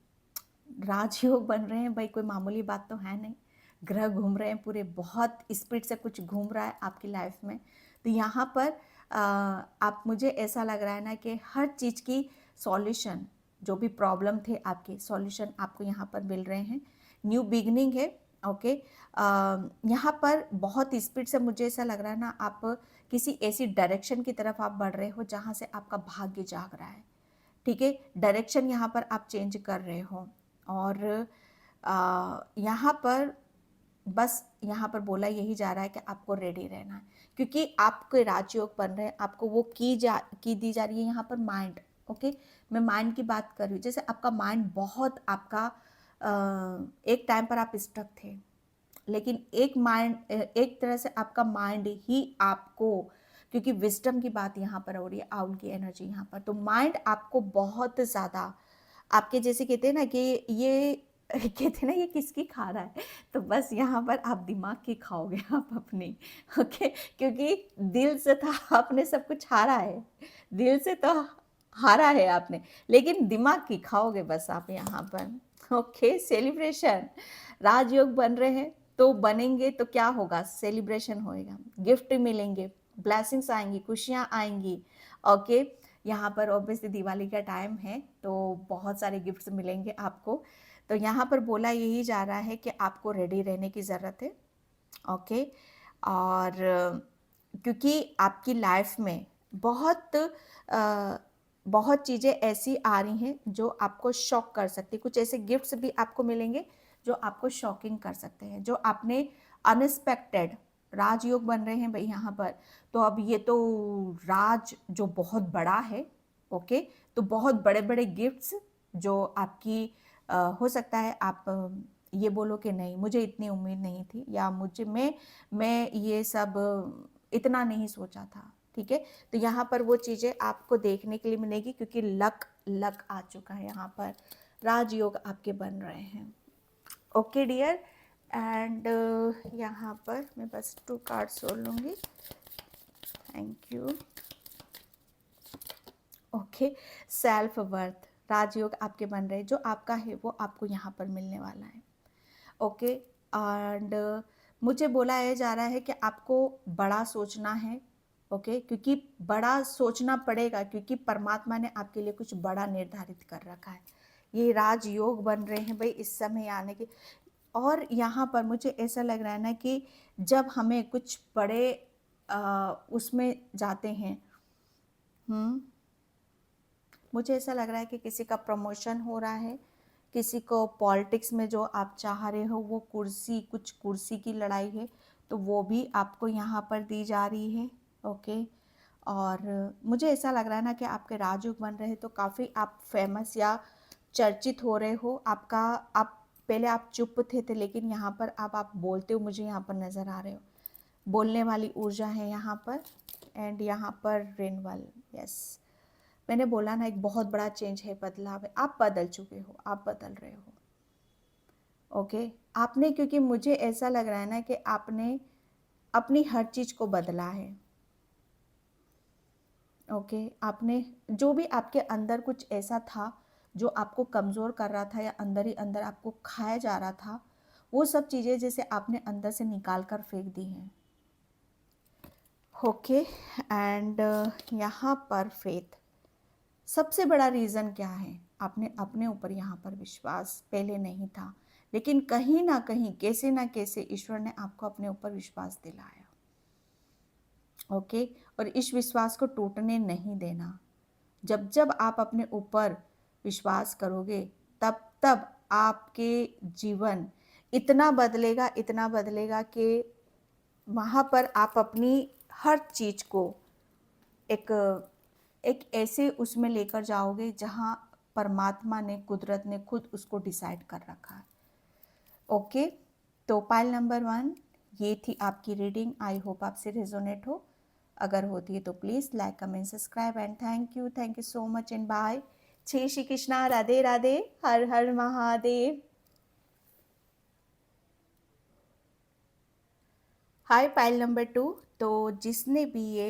राजयोग बन रहे हैं भाई, कोई मामूली बात तो है नहीं। ग्रह घूम रहे हैं पूरे, बहुत स्पीड से कुछ घूम रहा है आपकी लाइफ में। तो यहाँ पर आप, मुझे ऐसा लग रहा है ना कि हर चीज़ की सॉल्यूशन, जो भी प्रॉब्लम थे आपके, सॉल्यूशन आपको यहाँ पर मिल रहे हैं। न्यू बिगनिंग है। ओके, यहाँ पर बहुत स्पीड से मुझे ऐसा लग रहा है ना, आप किसी ऐसी डायरेक्शन की तरफ आप बढ़ रहे हो जहाँ से आपका भाग्य जाग रहा है। ठीक है, डायरेक्शन यहाँ पर आप चेंज कर रहे हो। और यहाँ पर बस यहाँ पर बोला यही जा रहा है कि आपको रेडी रहना है, क्योंकि आपके राजयोग बन रहे हैं, आपको वो की दी जा रही है यहाँ पर माइंड। ओके, मैं माइंड की बात कर रही हूँ। जैसे आपका माइंड बहुत आपका एक टाइम पर आप स्टक थे, लेकिन एक तरह से आपका माइंड ही आपको, क्योंकि विजडम की बात यहाँ पर हो रही है, आउल की एनर्जी यहाँ पर, तो माइंड आपको बहुत ज़्यादा आपके, जैसे कहते हैं ना कि ये कहते हैं ना ये किसकी खा रहा है, तो बस यहाँ पर आप दिमाग की खाओगे आप अपनी। ओके, क्योंकि दिल से था आपने सब कुछ हारा है, दिल से तो हारा है आपने, लेकिन दिमाग की खाओगे बस आप यहाँ पर। ओके, सेलिब्रेशन, राजयोग बन रहे हैं तो बनेंगे तो क्या होगा, सेलिब्रेशन होएगा, गिफ्ट मिलेंगे, ब्लेसिंग्स आएंगी, खुशियाँ आएंगी। ओके, यहाँ पर ऑब्वियसली दिवाली का टाइम है तो बहुत सारे गिफ्ट्स मिलेंगे आपको। तो यहाँ पर बोला यही जा रहा है कि आपको रेडी रहने की ज़रूरत है। ओके, और क्योंकि आपकी लाइफ में बहुत चीज़ें ऐसी आ रही हैं जो आपको शॉक कर सकती है। कुछ ऐसे गिफ्ट्स भी आपको मिलेंगे जो आपको शॉकिंग कर सकते हैं, जो आपने अनएक्सपेक्टेड, राजयोग बन रहे हैं भाई यहाँ पर। तो अब ये तो राज जो बहुत बड़ा है। ओके, तो बहुत बड़े बड़े गिफ्ट्स जो आपकी हो सकता है आप ये बोलो कि नहीं, मुझे इतनी उम्मीद नहीं थी, या मैं ये सब इतना नहीं सोचा था। ठीक है, तो यहाँ पर वो चीज़ें आपको देखने के लिए मिलेगी, क्योंकि लक आ चुका है, यहाँ पर राजयोग आपके बन रहे हैं। ओके डियर, एंड यहाँ पर मैं बस 2 कार्ड्स छोड़ लूँगी। Thank you. Okay, self worth, राजयोग आपके बन रहे हैं, जो आपका है वो आपको यहाँ पर मिलने वाला है। ओके, एंड मुझे बोला जा रहा है कि आपको बड़ा सोचना है। ओके, क्योंकि बड़ा सोचना पड़ेगा, क्योंकि परमात्मा ने आपके लिए कुछ बड़ा निर्धारित कर रखा है। ये राजयोग बन रहे हैं भाई इस समय आने के। और यहाँ पर मुझे ऐसा लग रहा है ना कि जब हमें कुछ बड़े उसमें जाते हैं, मुझे ऐसा लग रहा है कि किसी का प्रमोशन हो रहा है, किसी को पॉलिटिक्स में जो आप चाह रहे हो वो कुछ कुर्सी की लड़ाई है तो वो भी आपको यहाँ पर दी जा रही है। ओके, और मुझे ऐसा लग रहा है ना कि आपके राजयोग बन रहे हैं तो काफ़ी आप फेमस या चर्चित हो रहे हो। आप पहले आप चुप थे लेकिन यहाँ पर अब आप बोलते हो, मुझे यहाँ पर नज़र आ रहे हो। बोलने वाली ऊर्जा है यहाँ पर, एंड यहाँ पर रेनवल। यस, मैंने बोला ना एक बहुत बड़ा चेंज है, बदलाव है। आप बदल चुके हो, आप बदल रहे हो। ओके, आपने, क्योंकि मुझे ऐसा लग रहा है ना कि आपने अपनी हर चीज़ को बदला है। ओके, आपने जो भी आपके अंदर कुछ ऐसा था जो आपको कमज़ोर कर रहा था या अंदर ही अंदर आपको खाया जा रहा था, वो सब चीज़ें जैसे आपने अंदर से निकाल कर फेंक दी हैं। ओके, एंड यहाँ पर फेथ, सबसे बड़ा रीज़न क्या है? आपने अपने ऊपर यहाँ पर विश्वास पहले नहीं था, लेकिन कहीं ना कहीं कैसे ना कैसे ईश्वर ने आपको अपने ऊपर विश्वास दिलाया। ओके, और इस विश्वास को टूटने नहीं देना। जब जब आप अपने ऊपर विश्वास करोगे तब तब आपके जीवन इतना बदलेगा, इतना बदलेगा कि वहाँ पर आप अपनी हर चीज़ को एक एक ऐसे उसमें लेकर जाओगे जहाँ परमात्मा ने, कुदरत ने खुद उसको डिसाइड कर रखा है। ओके, तो पाइल नंबर 1 ये थी आपकी रीडिंग। आई होप आपसे रेजोनेट हो। अगर होती है तो please like, comment, subscribe and thank you so much and bye. जय श्री कृष्णा, राधे राधे, हर हर महादेव। हाय पाइल नंबर 2, तो जिसने भी ये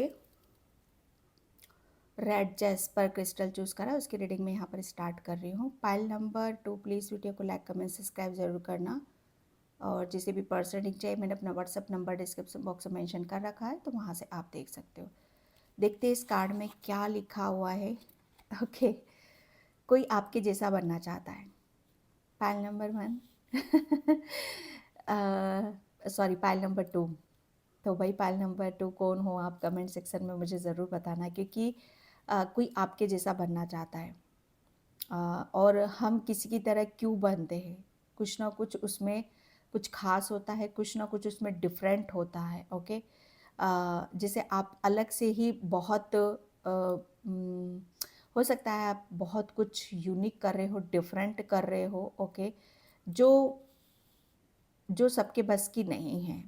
रेड जैस्पर क्रिस्टल चूज़ करा उसकी रीडिंग में यहाँ पर स्टार्ट कर रही हूँ। पाइल नंबर 2 प्लीज़ वीडियो को लाइक, कमेंट, सब्सक्राइब ज़रूर करना। और जिसे भी पर्सनल रीडिंग चाहिए मैंने अपना व्हाट्सअप नंबर डिस्क्रिप्शन बॉक्स में मेंशन कर रखा है, तो वहाँ से आप देख सकते हो। देखते हैं इस कार्ड में क्या लिखा हुआ है। ओके, कोई आपके जैसा बनना चाहता है। Pile number 1 sorry, pile number 2। तो भाई पाइल नंबर 2 कौन हो आप, कमेंट सेक्शन में मुझे ज़रूर बताना, क्योंकि कोई आपके जैसा बनना चाहता है। और हम किसी की तरह क्यों बनते हैं? कुछ ना कुछ उसमें कुछ खास होता है, कुछ ना कुछ उसमें डिफरेंट होता है। ओके, जैसे आप अलग से ही बहुत हो सकता है आप बहुत कुछ यूनिक कर रहे हो, डिफरेंट कर रहे हो। ओके, जो जो सबके बस की नहीं है।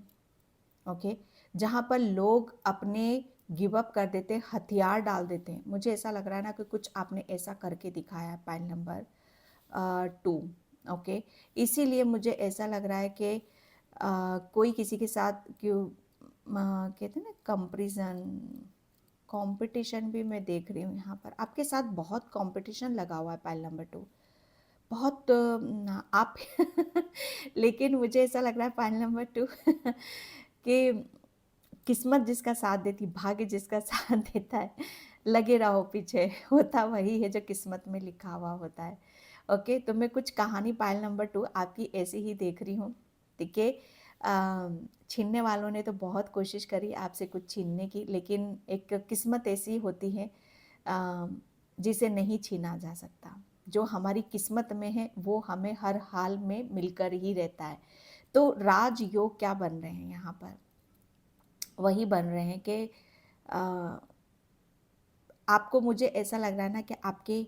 ओके, जहाँ पर लोग अपने गिव अप कर देते हैं, हथियार डाल देते हैं। मुझे ऐसा लग रहा है ना कि कुछ आपने ऐसा करके दिखाया है पाइल नंबर 2। ओके, इसीलिए मुझे ऐसा लग रहा है कि कोई किसी के साथ क्यों कहते हैं ना, कंपैरिजन, कंपटीशन भी मैं देख रही हूँ यहाँ पर। आपके साथ बहुत कंपटीशन लगा हुआ है पाइल नंबर 2, बहुत आप लेकिन मुझे ऐसा लग रहा है पाइल नंबर 2 कि किस्मत जिसका साथ देती, भाग्य जिसका साथ देता है, लगे रहो पीछे, होता वही है जो किस्मत में लिखा हुआ होता है। ओके, तो मैं कुछ कहानी पाइल नंबर 2 आपकी ऐसी ही देख रही हूँ। ठीक है, छीनने वालों ने तो बहुत कोशिश करी आपसे कुछ छीनने की, लेकिन एक किस्मत ऐसी होती है जिसे नहीं छीना जा सकता। जो हमारी किस्मत में है वो हमें हर हाल में मिलकर ही रहता है। तो राजयोग क्या बन रहे हैं यहाँ पर? वही बन रहे हैं कि आपको, मुझे ऐसा लग रहा है ना कि आपके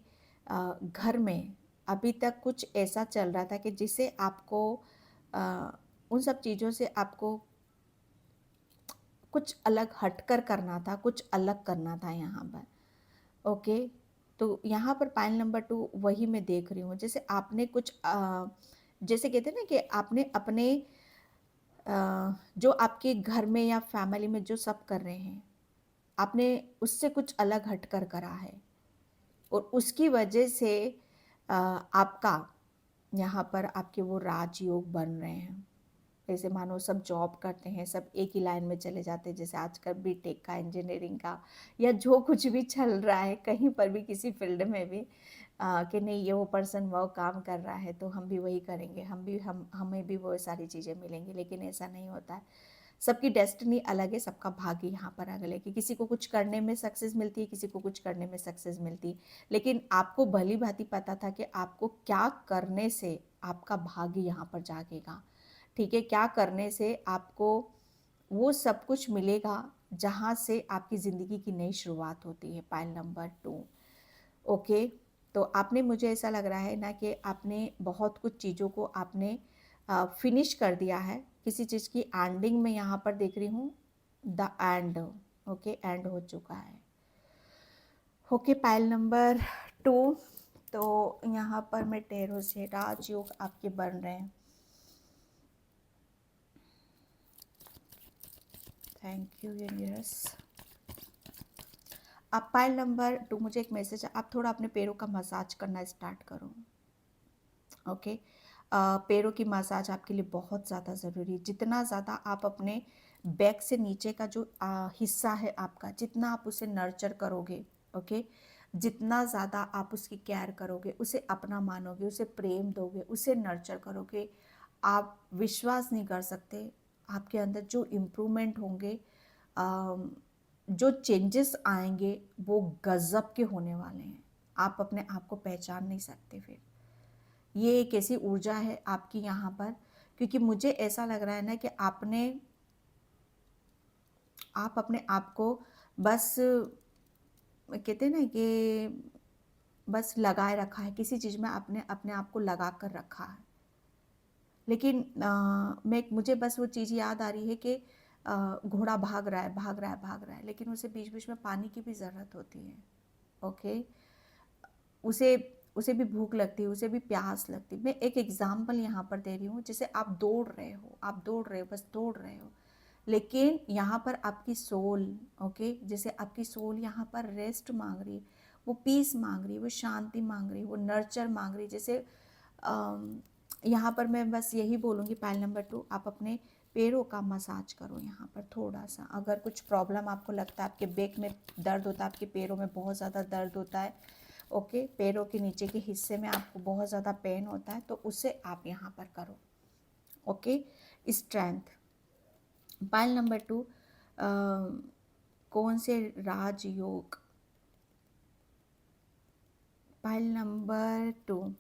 घर में अभी तक कुछ ऐसा चल रहा था कि जिसे आपको उन सब चीज़ों से आपको कुछ अलग हटकर करना था, कुछ अलग करना था यहाँ पर। ओके, तो यहाँ पर पाइल नंबर 2 वही मैं देख रही हूँ। जैसे आपने कुछ जैसे कहते हैं ना कि आपने अपने जो आपके घर में या फैमिली में जो सब कर रहे हैं, आपने उससे कुछ अलग हटकर करा है, और उसकी वजह से आपका यहाँ पर आपके वो राजयोग बन रहे हैं। जैसे मानो सब जॉब करते हैं, सब एक ही लाइन में चले जाते हैं, जैसे आजकल बीटेक का, इंजीनियरिंग का, या जो कुछ भी चल रहा है कहीं पर भी किसी फील्ड में भी, कि नहीं ये वो पर्सन वो काम कर रहा है तो हम भी वही करेंगे, हमें भी वो सारी चीज़ें मिलेंगी, लेकिन ऐसा नहीं होता है। सबकी डेस्टिनी अलग है, सबका भाग्य यहाँ पर अलग है कि किसी को कुछ करने में सक्सेस मिलती है, किसी को कुछ करने में सक्सेस मिलती है, लेकिन आपको भली भांति पता था कि आपको क्या करने से आपका भाग्य यहाँ पर जागेगा। ठीक है, क्या करने से आपको वो सब कुछ मिलेगा जहाँ से आपकी ज़िंदगी की नई शुरुआत होती है। Pile number 2। ओके, तो आपने, मुझे ऐसा लग रहा है ना कि आपने बहुत कुछ चीज़ों को आपने फिनिश कर दिया है। किसी चीज़ की एंडिंग में यहाँ पर देख रही हूँ, द एंड। ओके, एंड हो चुका है। Okay, pile number 2। तो यहाँ पर मैं टेरो से राजयोग आपके बन रहे हैं। Thank you universe. आप पाइल नंबर 2, मुझे एक मैसेज है, आप थोड़ा अपने पैरों का मसाज करना स्टार्ट करो। ओके, पैरों की मसाज आपके लिए बहुत ज़्यादा ज़रूरी है। जितना ज़्यादा आप अपने बैक से नीचे का जो हिस्सा है आपका, जितना आप उसे नर्चर करोगे, ओके, जितना ज़्यादा आप उसकी केयर करोगे, उसे अपना मानोगे, उसे प्रेम दोगे, उसे नर्चर करोगे, आप विश्वास नहीं कर सकते आपके अंदर जो इम्प्रूवमेंट होंगे, जो चेंजेस आएंगे वो गज़ब के होने वाले हैं। आप अपने आप को पहचान नहीं सकते। फिर ये एक ऐसी ऊर्जा है आपकी यहाँ पर, क्योंकि मुझे ऐसा लग रहा है ना कि आप अपने आप को बस, कहते हैं ना कि बस लगाए रखा है, किसी चीज़ में आपने अपने आप को लगा कर रखा है। लेकिन मुझे बस वो चीज़ याद आ रही है कि घोड़ा भाग रहा है, भाग रहा है, भाग रहा है, लेकिन उसे बीच बीच में पानी की भी ज़रूरत होती है। ओके, उसे उसे भी भूख लगती है, उसे भी प्यास लगती है। मैं एक एग्जाम्पल यहाँ पर दे रही हूँ, जैसे आप दौड़ रहे हो, आप दौड़ रहे हो, बस दौड़ रहे हो, लेकिन यहाँ पर आपकी सोल, ओके, जैसे आपकी सोल यहाँ पर रेस्ट मांग रही है, वो पीस मांग रही है, वो शांति मांग रही है, वो नर्चर मांग रही है। जैसे यहाँ पर मैं बस यही बोलूँगी, पाइल नंबर 2, आप अपने पैरों का मसाज करो यहाँ पर थोड़ा सा। अगर कुछ प्रॉब्लम आपको लगता है, आपके बैक में दर्द होता है, आपके पैरों में बहुत ज़्यादा दर्द होता है, ओके, पैरों के नीचे के हिस्से में आपको बहुत ज़्यादा पेन होता है, तो उसे आप यहाँ पर करो। Okay, strength. पाइल नंबर 2, कौन से राजयोग। पाइल नंबर 2,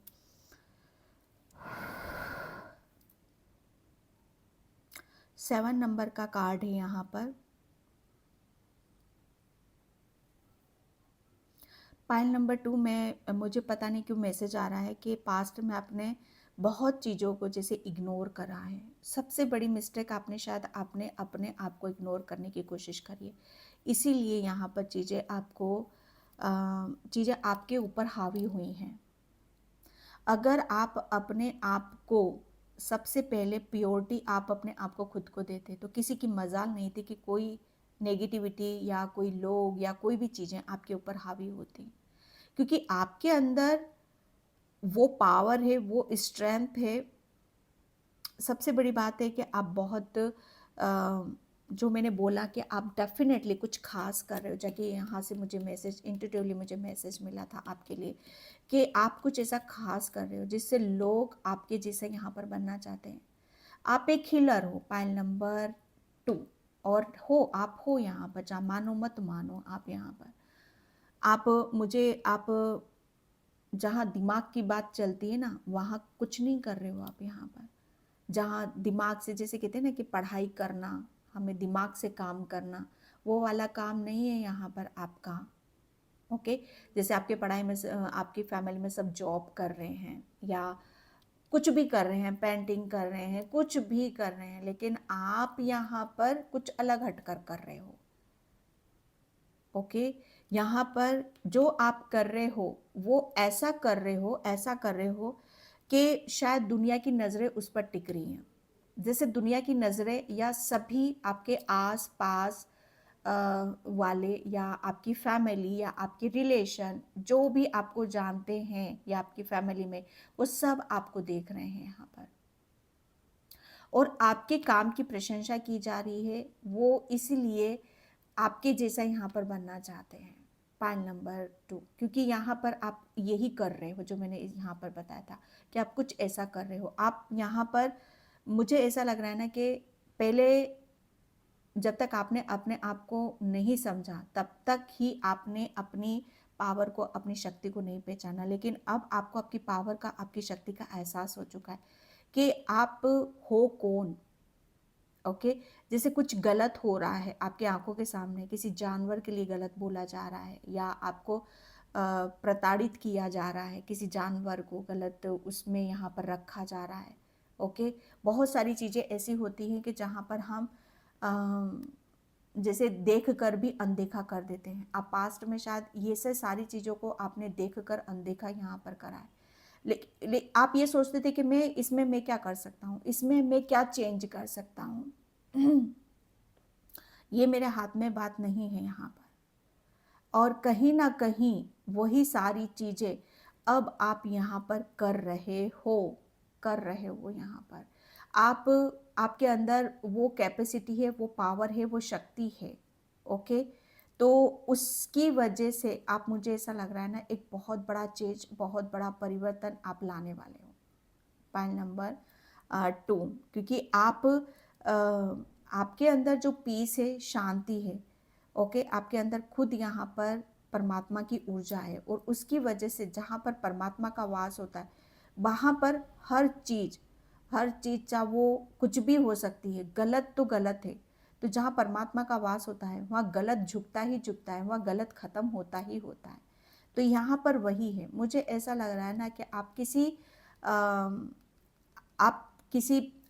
7 नंबर का कार्ड है यहाँ पर। पाइल नंबर 2 में मुझे पता नहीं क्यों मैसेज आ रहा है कि पास्ट में आपने बहुत चीज़ों को जैसे इग्नोर करा है। सबसे बड़ी मिस्टेक आपने शायद आपने अपने आप को इग्नोर करने की कोशिश करी है, इसीलिए यहाँ पर चीज़ें आपके ऊपर हावी हुई हैं। अगर आप अपने आप को, सबसे पहले प्योरिटी आप अपने आप को खुद को देते, तो किसी की मजाल नहीं थी कि कोई नेगेटिविटी या कोई लोग या कोई भी चीज़ें आपके ऊपर हावी होती, क्योंकि आपके अंदर वो पावर है, वो स्ट्रेंथ है। सबसे बड़ी बात है कि आप बहुत जो मैंने बोला कि आप डेफिनेटली कुछ खास कर रहे हो। जबकि यहाँ से मुझे मैसेज, इंटरव्यूली मुझे मैसेज मिला था आपके लिए कि आप कुछ ऐसा खास कर रहे हो जिससे लोग आपके जैसे यहाँ पर बनना चाहते हैं। आप एक हीलर हो, पाइल नंबर 2, और आप हो यहाँ पर, जहाँ मानो मत मानो, आप यहाँ पर, आप जहाँ दिमाग की बात चलती है ना, वहाँ कुछ नहीं कर रहे हो आप यहाँ पर। जहाँ दिमाग से, जैसे कहते हैं ना कि पढ़ाई करना, हमें दिमाग से काम करना, वो वाला काम नहीं है यहाँ पर आपका। ओके, जैसे आपके पढ़ाई में आपकी फैमिली में सब जॉब कर रहे हैं या कुछ भी कर रहे हैं, पेंटिंग कर रहे हैं, कुछ भी कर रहे हैं, लेकिन आप यहाँ पर कुछ अलग हटकर कर रहे हो। ओके, यहाँ पर जो आप कर रहे हो वो ऐसा कर रहे हो, ऐसा कर रहे हो कि शायद दुनिया की नज़रें उस पर टिक रही हैं। जैसे दुनिया की नज़रें या सभी आपके आस पास वाले या आपकी फैमिली या आपके रिलेशन, जो भी आपको जानते हैं या आपकी फैमिली में, वो सब आपको देख रहे हैं यहाँ पर, और आपके काम की प्रशंसा की जा रही है। वो इसीलिए आपके जैसा यहाँ पर बनना चाहते हैं, पाइल नंबर 2, क्योंकि यहाँ पर आप यही कर रहे हो जो मैंने यहाँ पर बताया था कि आप कुछ ऐसा कर रहे हो। आप यहाँ पर, मुझे ऐसा लग रहा है ना कि पहले जब तक आपने अपने आप को नहीं समझा तब तक ही आपने अपनी पावर को, अपनी शक्ति को नहीं पहचाना। लेकिन अब आपको आपकी पावर का, आपकी शक्ति का एहसास हो चुका है कि आप हो कौन। ओके, जैसे कुछ गलत हो रहा है आपकी आंखों के सामने, किसी जानवर के लिए गलत बोला जा रहा है, या आपको प्रताड़ित किया जा रहा है, किसी जानवर को गलत उसमें यहाँ पर रखा जा रहा है। ओके, बहुत सारी चीज़ें ऐसी होती हैं कि जहाँ पर हम जैसे देख कर भी अनदेखा कर देते हैं। आप पास्ट में शायद ये से सारी चीज़ों को आपने देख कर अनदेखा यहाँ पर करा है, लेकिन आप ये सोचते थे कि मैं इसमें मैं क्या कर सकता हूँ, इसमें मैं क्या चेंज कर सकता हूँ। ये मेरे हाथ में बात नहीं है यहाँ पर। और कहीं ना कहीं वही सारी चीज़ें अब आप यहाँ पर कर रहे हो, यहाँ पर आप, आपके अंदर वो कैपेसिटी है, वो पावर है, वो शक्ति है। ओके, तो उसकी वजह से आप, मुझे ऐसा लग रहा है ना, एक बहुत बड़ा चेंज, बहुत बड़ा परिवर्तन आप लाने वाले हो। पॉइंट नंबर 2, क्योंकि आप आपके अंदर जो पीस है, शांति है। ओके, आपके अंदर खुद यहाँ पर परमात्मा की ऊर्जा है, और उसकी वजह से जहाँ पर परमात्मा का वास होता है वहाँ पर हर चीज़ चाहे वो कुछ भी हो सकती है। गलत तो गलत है, तो जहाँ परमात्मा का वास होता है वहाँ गलत झुकता ही झुकता है, वहाँ गलत ख़त्म होता ही होता है। तो यहाँ पर वही है। मुझे ऐसा लग रहा है ना कि आप किसी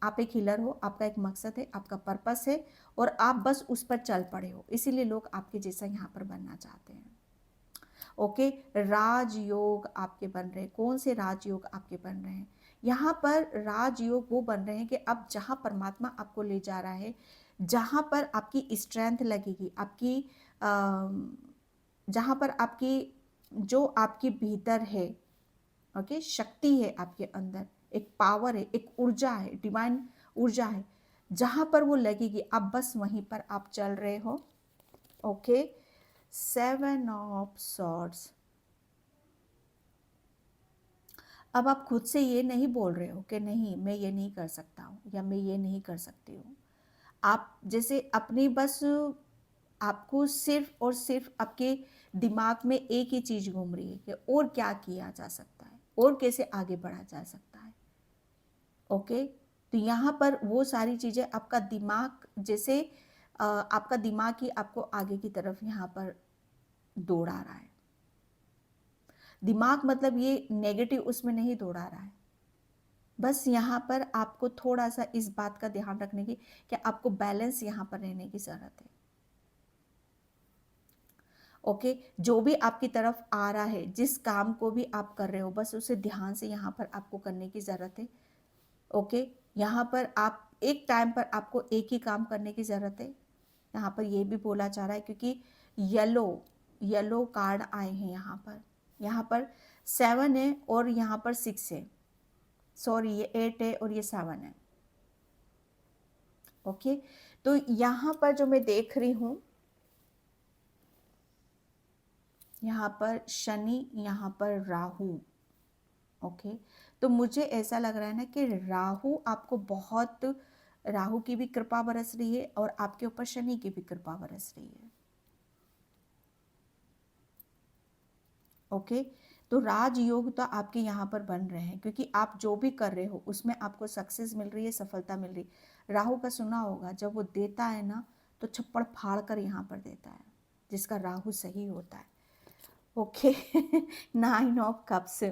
आप एक हीलर हो, आपका एक मकसद है, आपका पर्पस है, और आप बस उस पर चल पड़े हो, इसीलिए लोग आपके जैसा यहाँ पर बनना चाहते हैं। ओके, राजयोग आपके बन रहे हैं। कौन से राजयोग आपके बन रहे हैं? यहाँ पर राजयोग वो बन रहे हैं कि अब जहाँ परमात्मा आपको ले जा रहा है, जहाँ पर आपकी स्ट्रेंथ लगेगी, आपकी जहाँ पर आपकी, जो आपके भीतर है, ओके, शक्ति है आपके अंदर, एक पावर है, एक ऊर्जा है, डिवाइन ऊर्जा है, जहाँ पर वो लगेगी अब बस वहीं पर आप चल रहे हो। Okay, 7 of swords. अब आप खुद से ये नहीं बोल रहे हो कि नहीं मैं ये नहीं कर सकता हूँ, या मैं ये नहीं कर सकती हूँ। आप जैसे अपनी बस, आपको सिर्फ और सिर्फ आपके दिमाग में एक ही चीज़ घूम रही है कि और क्या किया जा सकता है, और कैसे आगे बढ़ा जा सकता है। ओके, तो यहाँ पर वो सारी चीज़ें आपका दिमाग, जैसे आपका दिमाग ही आपको आगे की तरफ यहाँ पर दौड़ा रहा है। दिमाग मतलब ये नेगेटिव उसमें नहीं दौड़ा रहा है, बस यहाँ पर आपको थोड़ा सा इस बात का ध्यान रखने की कि आपको बैलेंस यहाँ पर रहने की ज़रूरत है। ओके, जो भी आपकी तरफ आ रहा है, जिस काम को भी आप कर रहे हो, बस उसे ध्यान से यहाँ पर आपको करने की ज़रूरत है। ओके, यहाँ पर आप एक टाइम पर आपको एक ही काम करने की ज़रूरत है। यहाँ पर ये भी बोला जा रहा है, क्योंकि येलो कार्ड आए हैं यहाँ पर 7 है और यहाँ पर 6 है, सॉरी ये 8 है और ये 7 है। ओके, तो यहाँ पर जो मैं देख रही हूँ, यहाँ पर शनि, यहाँ पर राहु। ओके, तो मुझे ऐसा लग रहा है ना कि राहु आपको बहुत, राहु की भी कृपा बरस रही है और आपके ऊपर शनि की भी कृपा बरस रही है। ओके, तो राजयोग तो आपके यहाँ पर बन रहे हैं, क्योंकि आप जो भी कर रहे हो उसमें आपको सक्सेस मिल रही है, सफलता मिल रही है। राहु का सुना होगा, जब वो देता है ना तो छप्पड़ फाड़ कर यहाँ पर देता है, जिसका राहु सही होता है। Okay, 9 of cups.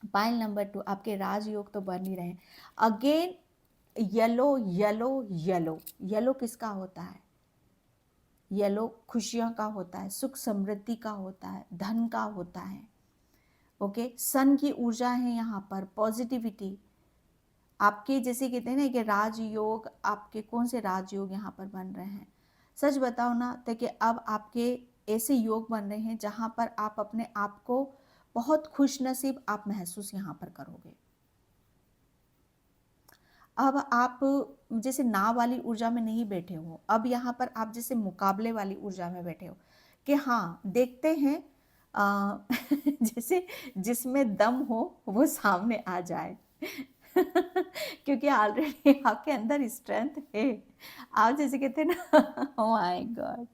Pile number 2, आपके राजयोग तो बन ही रहे हैं। Again yellow yellow yellow, yellow किसका होता है? येलो खुशियों का होता है, सुख समृद्धि का होता है, धन का होता है। ओके, सन की ऊर्जा है यहाँ पर, पॉजिटिविटी आपके, जैसे कहते हैं ना कि राजयोग, आपके कौन से राजयोग यहाँ पर बन रहे हैं? सच बताओ ना, तो कि अब आपके ऐसे योग बन रहे हैं जहाँ पर आप अपने आप को बहुत खुश नसीब आप महसूस यहाँ पर करोगे। अब आप जैसे नाव वाली ऊर्जा में नहीं बैठे हो, अब यहाँ पर आप जैसे मुकाबले वाली ऊर्जा में बैठे हो कि हाँ देखते हैं, जैसे जिसमें दम हो वो सामने आ जाए। क्योंकि ऑलरेडी आपके अंदर स्ट्रेंथ है। आप जैसे कहते हैं ना ओह माय गॉड,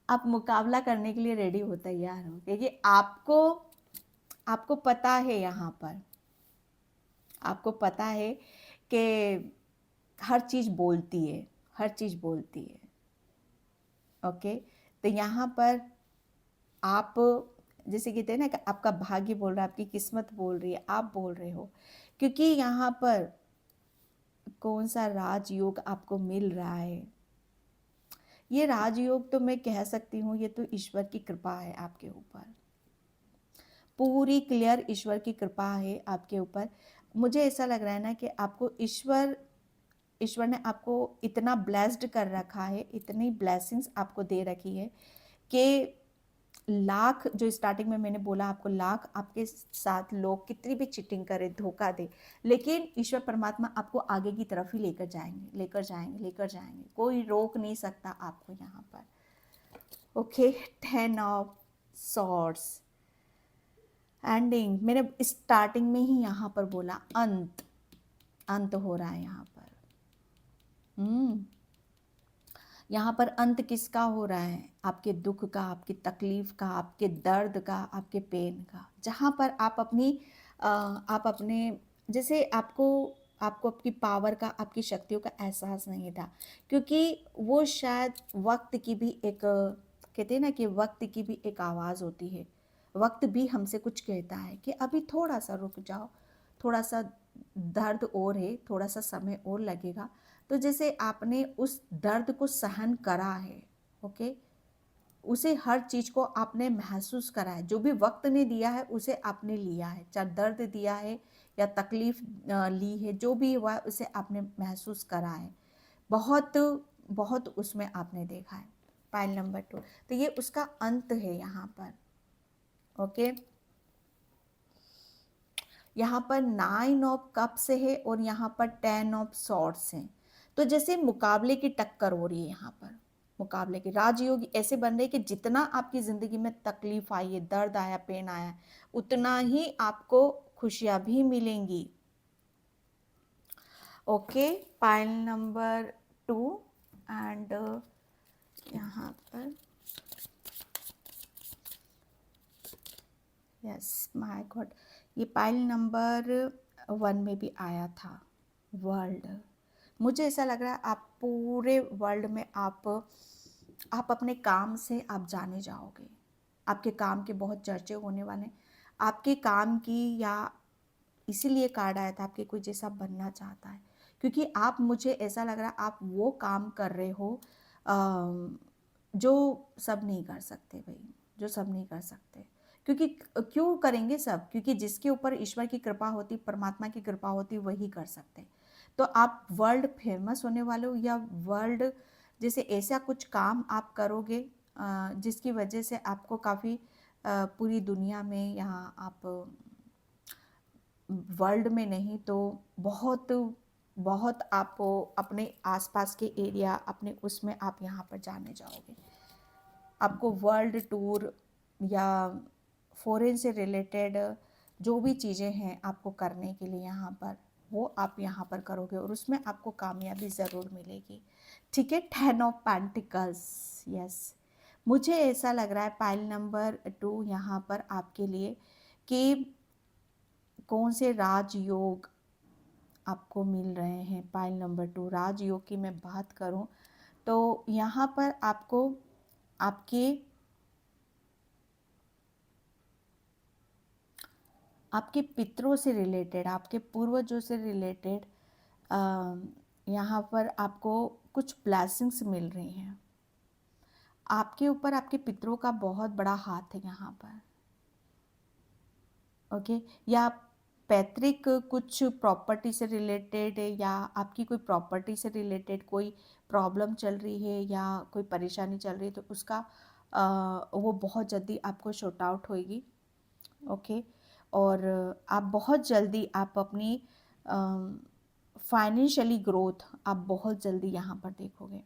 आप मुकाबला करने के लिए रेडी हो, तैयार हो, क्योंकि आपको आपको पता है, यहाँ पर आपको पता है कि हर चीज़ बोलती है, हर चीज़ बोलती है। ओके, तो यहाँ पर आप जैसे कहते हैं ना कि आपका भाग्य बोल रहा है, आपकी किस्मत बोल रही है, आप बोल रहे हो, क्योंकि यहाँ पर कौन सा राजयोग आपको मिल रहा है। ये राजयोग तो मैं कह सकती हूँ, ये तो ईश्वर की कृपा है आपके ऊपर, पूरी क्लियर ईश्वर की कृपा है आपके ऊपर। मुझे ऐसा लग रहा है ना कि आपको ईश्वर ने आपको इतना ब्लेस्ड कर रखा है, इतनी ब्लेसिंग्स आपको दे रखी है कि लाख, जो स्टार्टिंग में मैंने बोला आपको, लाख आपके साथ लोग कितनी भी चीटिंग करे, धोखा दे, लेकिन ईश्वर परमात्मा आपको आगे की तरफ ही लेकर जाएंगे, लेकर जाएंगे, लेकर जाएंगे। कोई रोक नहीं सकता आपको यहाँ पर। ओके, 10 ऑफ सॉर्ड्स, एंडिंग, मैंने स्टार्टिंग में ही यहाँ पर बोला अंत, अंत हो रहा है यहाँ पर। यहाँ पर अंत किसका हो रहा है? आपके दुख का, आपकी तकलीफ का, आपके दर्द का, आपके पेन का। जहाँ पर आप आप अपने, जैसे आपको आपको आपकी पावर का, आपकी शक्तियों का एहसास नहीं था, क्योंकि वो शायद वक्त की भी एक, कहते हैं ना कि वक्त की भी एक आवाज़ होती है। वक्त भी हमसे कुछ कहता है कि अभी थोड़ा सा रुक जाओ, थोड़ा सा दर्द और है, थोड़ा सा समय और लगेगा। तो जैसे आपने उस दर्द को सहन करा है, ओके, उसे हर चीज़ को आपने महसूस करा है, जो भी वक्त ने दिया है उसे आपने लिया है, चाहे दर्द दिया है या तकलीफ ली है, जो भी हुआ है उसे आपने महसूस करा है, बहुत बहुत उसमें आपने देखा है। पाइल नंबर 2, तो ये उसका अंत है यहाँ पर। ओके, यहाँ पर 9 ऑफ कप्स है और यहाँ पर 10 ऑफ सॉर्ड्स हैं। तो जैसे मुकाबले की टक्कर हो रही है यहाँ पर, मुकाबले की राजयोग ऐसे बन रहे कि जितना आपकी ज़िंदगी में तकलीफ आई है, दर्द आया, पेन आया, उतना ही आपको खुशियाँ भी मिलेंगी। ओके, पाइल नंबर 2 एंड यहाँ पर यस माय गॉड, ये पाइल नंबर 1 में भी आया था, वर्ल्ड। मुझे ऐसा लग रहा है आप पूरे वर्ल्ड में आप अपने काम से आप जाने जाओगे, आपके काम के बहुत चर्चे होने वाले हैं, आपके काम की, या इसीलिए कार्ड आया था आपके कोई जैसा बनना चाहता है, क्योंकि आप, मुझे ऐसा लग रहा है आप वो काम कर रहे हो जो सब नहीं कर सकते भाई, जो सब नहीं कर सकते, क्योंकि क्यों करेंगे सब, क्योंकि जिसके ऊपर ईश्वर की कृपा होती, परमात्मा की कृपा होती, वही कर सकते। तो आप वर्ल्ड फेमस होने वाले हो, या वर्ल्ड जैसे ऐसा कुछ काम आप करोगे जिसकी वजह से आपको काफ़ी पूरी दुनिया में, यहाँ आप वर्ल्ड में नहीं तो बहुत बहुत आप अपने आसपास के एरिया, अपने उसमें आप यहाँ पर जाने जाओगे। आपको वर्ल्ड टूर या फॉरेन से रिलेटेड जो भी चीज़ें हैं आपको करने के लिए यहाँ पर, वो आप यहाँ पर करोगे और उसमें आपको कामयाबी ज़रूर मिलेगी। ठीक है, 10 ऑफ पेंटिकल्स, यस, मुझे ऐसा लग रहा है पाइल नंबर 2 यहाँ पर आपके लिए कि कौन से राजयोग आपको मिल रहे हैं। पाइल नंबर 2 राजयोग की मैं बात करूं तो यहाँ पर आपको आपके पितरों से रिलेटेड, आपके पूर्वजों से रिलेटेड यहाँ पर आपको कुछ ब्लेसिंग्स मिल रही हैं। आपके ऊपर आपके पितरों का बहुत बड़ा हाथ है यहाँ पर। ओके, या पैतृक कुछ प्रॉपर्टी से रिलेटेड, या आपकी कोई प्रॉपर्टी से रिलेटेड कोई प्रॉब्लम चल रही है या कोई परेशानी चल रही है, तो उसका वो बहुत जल्दी आपको शॉर्ट आउट होएगी। ओके, और आप बहुत जल्दी आप अपनी फाइनेंशियली ग्रोथ आप बहुत जल्दी यहाँ पर देखोगे।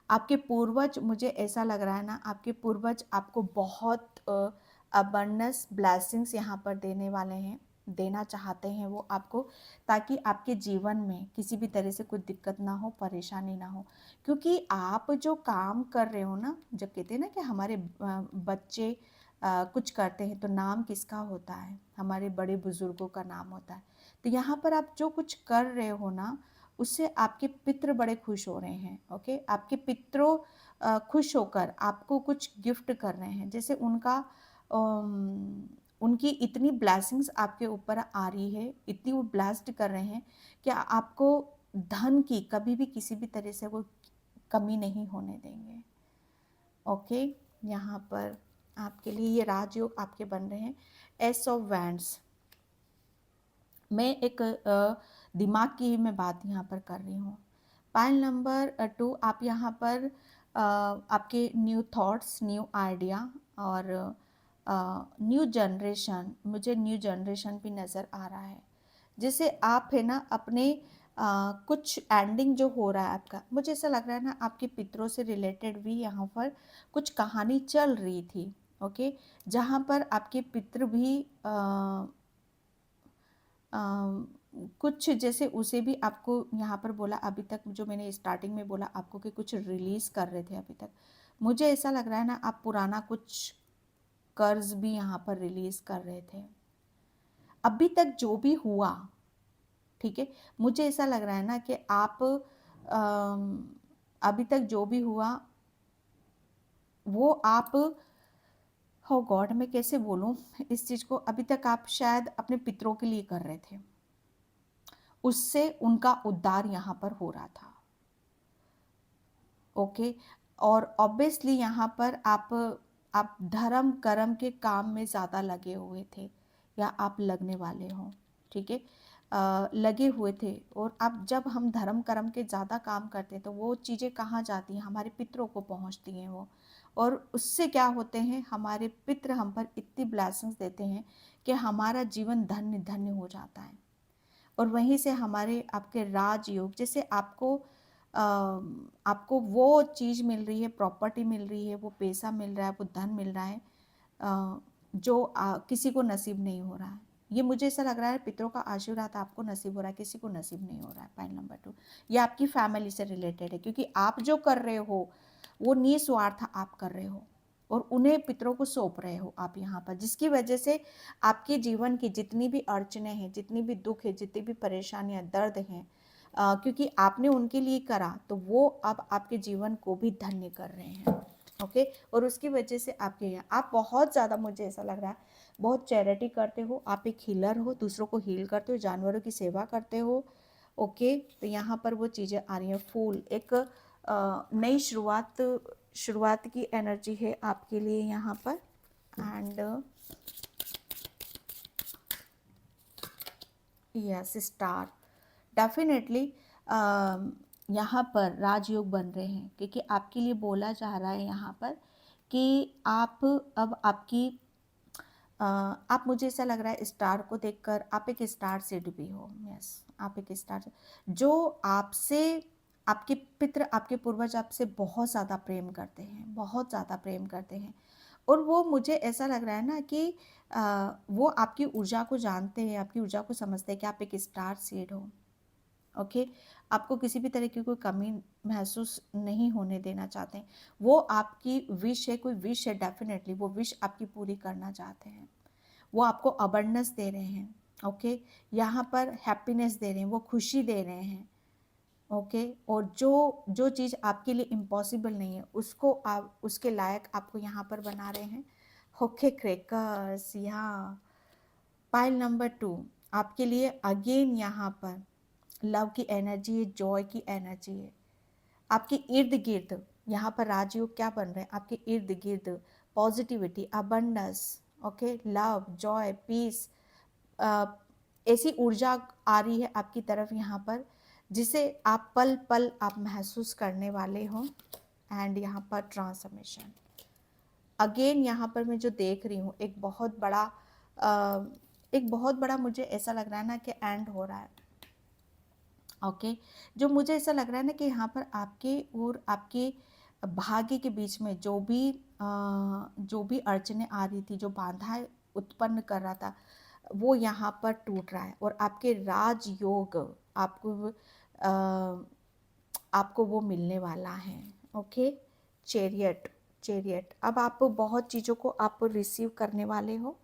आपके पूर्वज, मुझे ऐसा लग रहा है ना, आपके पूर्वज आपको बहुत अबंडेंस ब्लेसिंग्स यहाँ पर देने वाले हैं। देना चाहते हैं वो आपको, ताकि आपके जीवन में किसी भी तरह से कोई दिक्कत ना हो, परेशानी ना हो। क्योंकि आप जो काम कर रहे हो ना, जब कहते हैं ना कि हमारे बच्चे कुछ करते हैं तो नाम किसका होता है, हमारे बड़े बुजुर्गों का नाम होता है। तो यहाँ पर आप जो कुछ कर रहे हो ना, उससे आपके पितृ बड़े खुश हो रहे हैं। ओके, आपके पितरों खुश होकर आपको कुछ गिफ्ट कर रहे हैं, जैसे उनकी इतनी ब्लेसिंग्स आपके ऊपर आ रही है, इतनी वो ब्लेस्ड कर रहे हैं कि आपको धन की कभी भी किसी भी तरह से वो कमी नहीं होने देंगे। ओके, यहाँ पर आपके लिए ये राजयोग आपके बन रहे हैं। एस ऑफ वैंड्स, मैं एक दिमाग की मैं बात यहाँ पर कर रही हूँ। पाइल नंबर 2, आप यहाँ पर आपके न्यू थॉट्स, न्यू आइडिया और न्यू जनरेशन, मुझे न्यू जनरेशन भी नज़र आ रहा है। जैसे आप है ना अपने कुछ एंडिंग जो हो रहा है आपका, मुझे ऐसा लग रहा है ना आपके पितरों से रिलेटेड भी यहाँ पर कुछ कहानी चल रही थी। ओके, जहाँ पर आपके पितृ भी कुछ जैसे उसे भी आपको यहाँ पर बोला, अभी तक जो मैंने स्टार्टिंग में बोला आपको कि कुछ रिलीज़ कर रहे थे अभी तक, मुझे ऐसा लग रहा है ना आप पुराना कुछ कर्ज भी यहाँ पर रिलीज़ कर रहे थे। अभी तक जो भी हुआ, ठीक है, मुझे ऐसा लग रहा है ना कि आप अभी तक जो भी हुआ वो आप, हो गॉड मैं कैसे बोलूँ इस चीज़ को, अभी तक आप शायद अपने पितरों के लिए कर रहे थे, उससे उनका उद्धार यहाँ पर हो रहा था। ओके, और ऑब्वियसली यहाँ पर आप धर्म कर्म के काम में ज़्यादा लगे हुए थे, या आप लगने वाले हो, ठीक है, लगे हुए थे। और अब जब हम धर्म कर्म के ज़्यादा काम करते हैं तो वो चीज़ें कहाँ जाती हैं, हमारे पितरों को पहुँचती हैं वो, और उससे क्या होते हैं, हमारे पितृ हम पर इतनी ब्लेसिंग्स देते हैं कि हमारा जीवन धन्य धन्य हो जाता है। और वहीं से हमारे आपके राजयोग, जैसे आपको वो चीज़ मिल रही है, प्रॉपर्टी मिल रही है, वो पैसा मिल रहा है, वो धन मिल रहा है जो किसी को नसीब नहीं हो रहा है। ये मुझे ऐसा लग रहा है पितरों का आशीर्वाद आपको नसीब हो रहा है, किसी को नसीब नहीं हो रहा है। पॉइंट नंबर 2, ये आपकी फैमिली से रिलेटेड है, क्योंकि आप जो कर रहे हो वो निस्वार्थ आप कर रहे हो और उन्हें पितरों को सौंप रहे हो आप यहाँ पर, जिसकी वजह से आपके जीवन की जितनी भी अड़चने हैं, जितनी भी दुख है, जितनी भी परेशानियाँ, दर्द हैं, क्योंकि आपने उनके लिए करा तो वो अब आपके जीवन को भी धन्य कर रहे हैं। ओके, और उसकी वजह से आपके यहाँ आप बहुत ज़्यादा, मुझे ऐसा लग रहा है बहुत चैरिटी करते हो, आप एक हीलर हो, दूसरों को हील करते हो, जानवरों की सेवा करते हो। ओके, तो यहाँ पर वो चीज़ें आ रही हैं। फूल, एक नई शुरुआत की एनर्जी है आपके लिए यहाँ पर। एंड यस, स्टार, डेफिनेटली यहाँ पर राजयोग बन रहे हैं, क्योंकि आपके लिए बोला जा रहा है यहाँ पर कि आप अब आपकी आप, मुझे ऐसा लग रहा है स्टार को देखकर आप एक स्टार सीड भी हो। यस, आप एक स्टार जो आपसे, आपके पितृ, आपके पूर्वज आपसे बहुत ज़्यादा प्रेम करते हैं, बहुत ज़्यादा प्रेम करते हैं। और वो, मुझे ऐसा लग रहा है ना कि वो आपकी ऊर्जा को जानते हैं, आपकी ऊर्जा को समझते हैं कि आप एक स्टार सीड हो। ओके, आपको किसी भी तरह की कोई कमी महसूस नहीं होने देना चाहते हैं। वो आपकी विश है, कोई विश है, डेफिनेटली वो विश आपकी पूरी करना चाहते हैं। वो आपको अबंडेंस दे रहे हैं। ओके, यहाँ पर हैप्पीनेस दे रहे हैं, वो खुशी दे रहे हैं। ओके, और जो चीज़ आपके लिए इम्पॉसिबल नहीं है उसको आप, उसके लायक आपको यहाँ पर बना रहे हैं। ओके, क्रैकर्स, यहाँ पाइल नंबर 2 आपके लिए अगेन यहाँ पर लव की एनर्जी है, जॉय की एनर्जी है। आपके इर्द गिर्द यहाँ पर राजयोग क्या बन रहे हैं, आपके इर्द गिर्द positivity, abundance, okay, love, joy, peace, ऐसी ऊर्जा आ रही है आपकी तरफ यहाँ पर, जिसे आप पल पल आप महसूस करने वाले हो। एंड यहाँ पर ट्रांसफॉर्मेशन, अगेन यहाँ पर मैं जो देख रही हूँ एक बहुत बड़ा मुझे ऐसा लग रहा है ना कि एंड हो रहा है। ओके, जो मुझे ऐसा लग रहा है ना कि यहाँ पर आपके और आपके भाग्य के बीच में जो भी अड़चने आ रही थी, जो बाधाएं उत्पन्न कर रहा था, वो यहाँ पर टूट रहा है और आपके राजयोग आपको वो मिलने वाला है। ओके, चैरियट, चैरियट, अब आप बहुत चीज़ों को आप रिसीव करने वाले हो।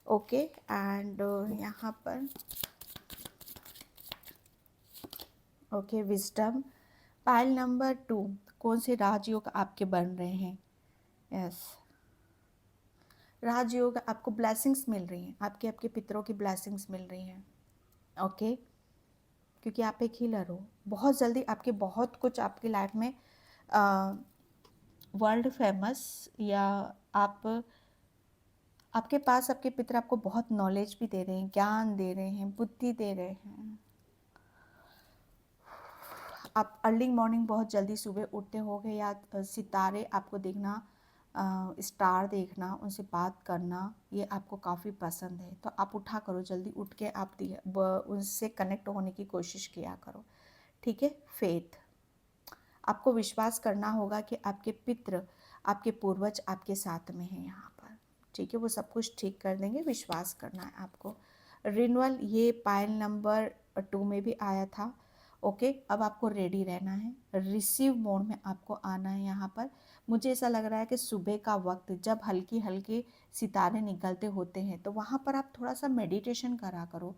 ओके, एंड यहाँ पर ओके, विजडम। पाइल नंबर 2, कौन से राजयोग आपके बन रहे हैं? यस, राजयोग, आपको ब्लेसिंग्स मिल रही हैं, आपके पितरों की ब्लेसिंग्स मिल रही हैं। ओके, क्योंकि आप एक हीलर हो। बहुत जल्दी आपके बहुत कुछ आपकी लाइफ में वर्ल्ड फेमस, या आप आपके पास आपके पितर आपको बहुत नॉलेज भी दे रहे हैं, ज्ञान दे रहे हैं, बुद्धि दे रहे हैं। आप अर्ली मॉर्निंग बहुत जल्दी सुबह उठते होगे, या सितारे आपको देखना, स्टार देखना, उनसे बात करना, ये आपको काफ़ी पसंद है। तो आप उठा करो, जल्दी उठ के आप उनसे कनेक्ट होने की कोशिश किया करो। ठीक है, फेथ, आपको विश्वास करना होगा कि आपके पितृ, आपके पूर्वज आपके साथ में हैं यहाँ पर। ठीक है, वो सब कुछ ठीक कर देंगे, विश्वास करना है आपको। रिन्यूअल, ये पाइल नंबर 2 में भी आया था। ओके, अब आपको रेडी रहना है, रिसीव मोड में आपको आना है यहाँ पर। मुझे ऐसा लग रहा है कि सुबह का वक्त जब हल्की हल्के सितारे निकलते होते हैं, तो वहाँ पर आप थोड़ा सा मेडिटेशन करा करो,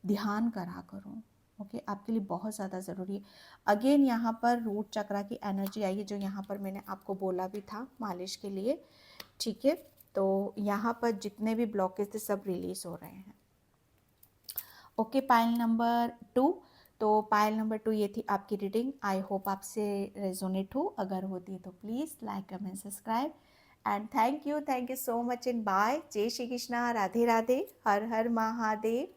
ध्यान करा करो। ओके, आपके लिए बहुत ज़्यादा ज़रूरी है। अगेन यहाँ पर रूट चक्रा की एनर्जी आई है, जो यहाँ पर मैंने आपको बोला भी था मालिश के लिए। ठीक है, तो यहाँ पर जितने भी ब्लॉकेज थे सब रिलीज हो रहे हैं। ओके, पाइल नंबर 2, तो पाइल नंबर 2 ये थी आपकी रीडिंग। आई होप आपसे रेजोनेट हो, अगर होती है तो please like comment subscribe and thank you so much and bye. जय श्री कृष्णा, राधे राधे, हर हर महादेव।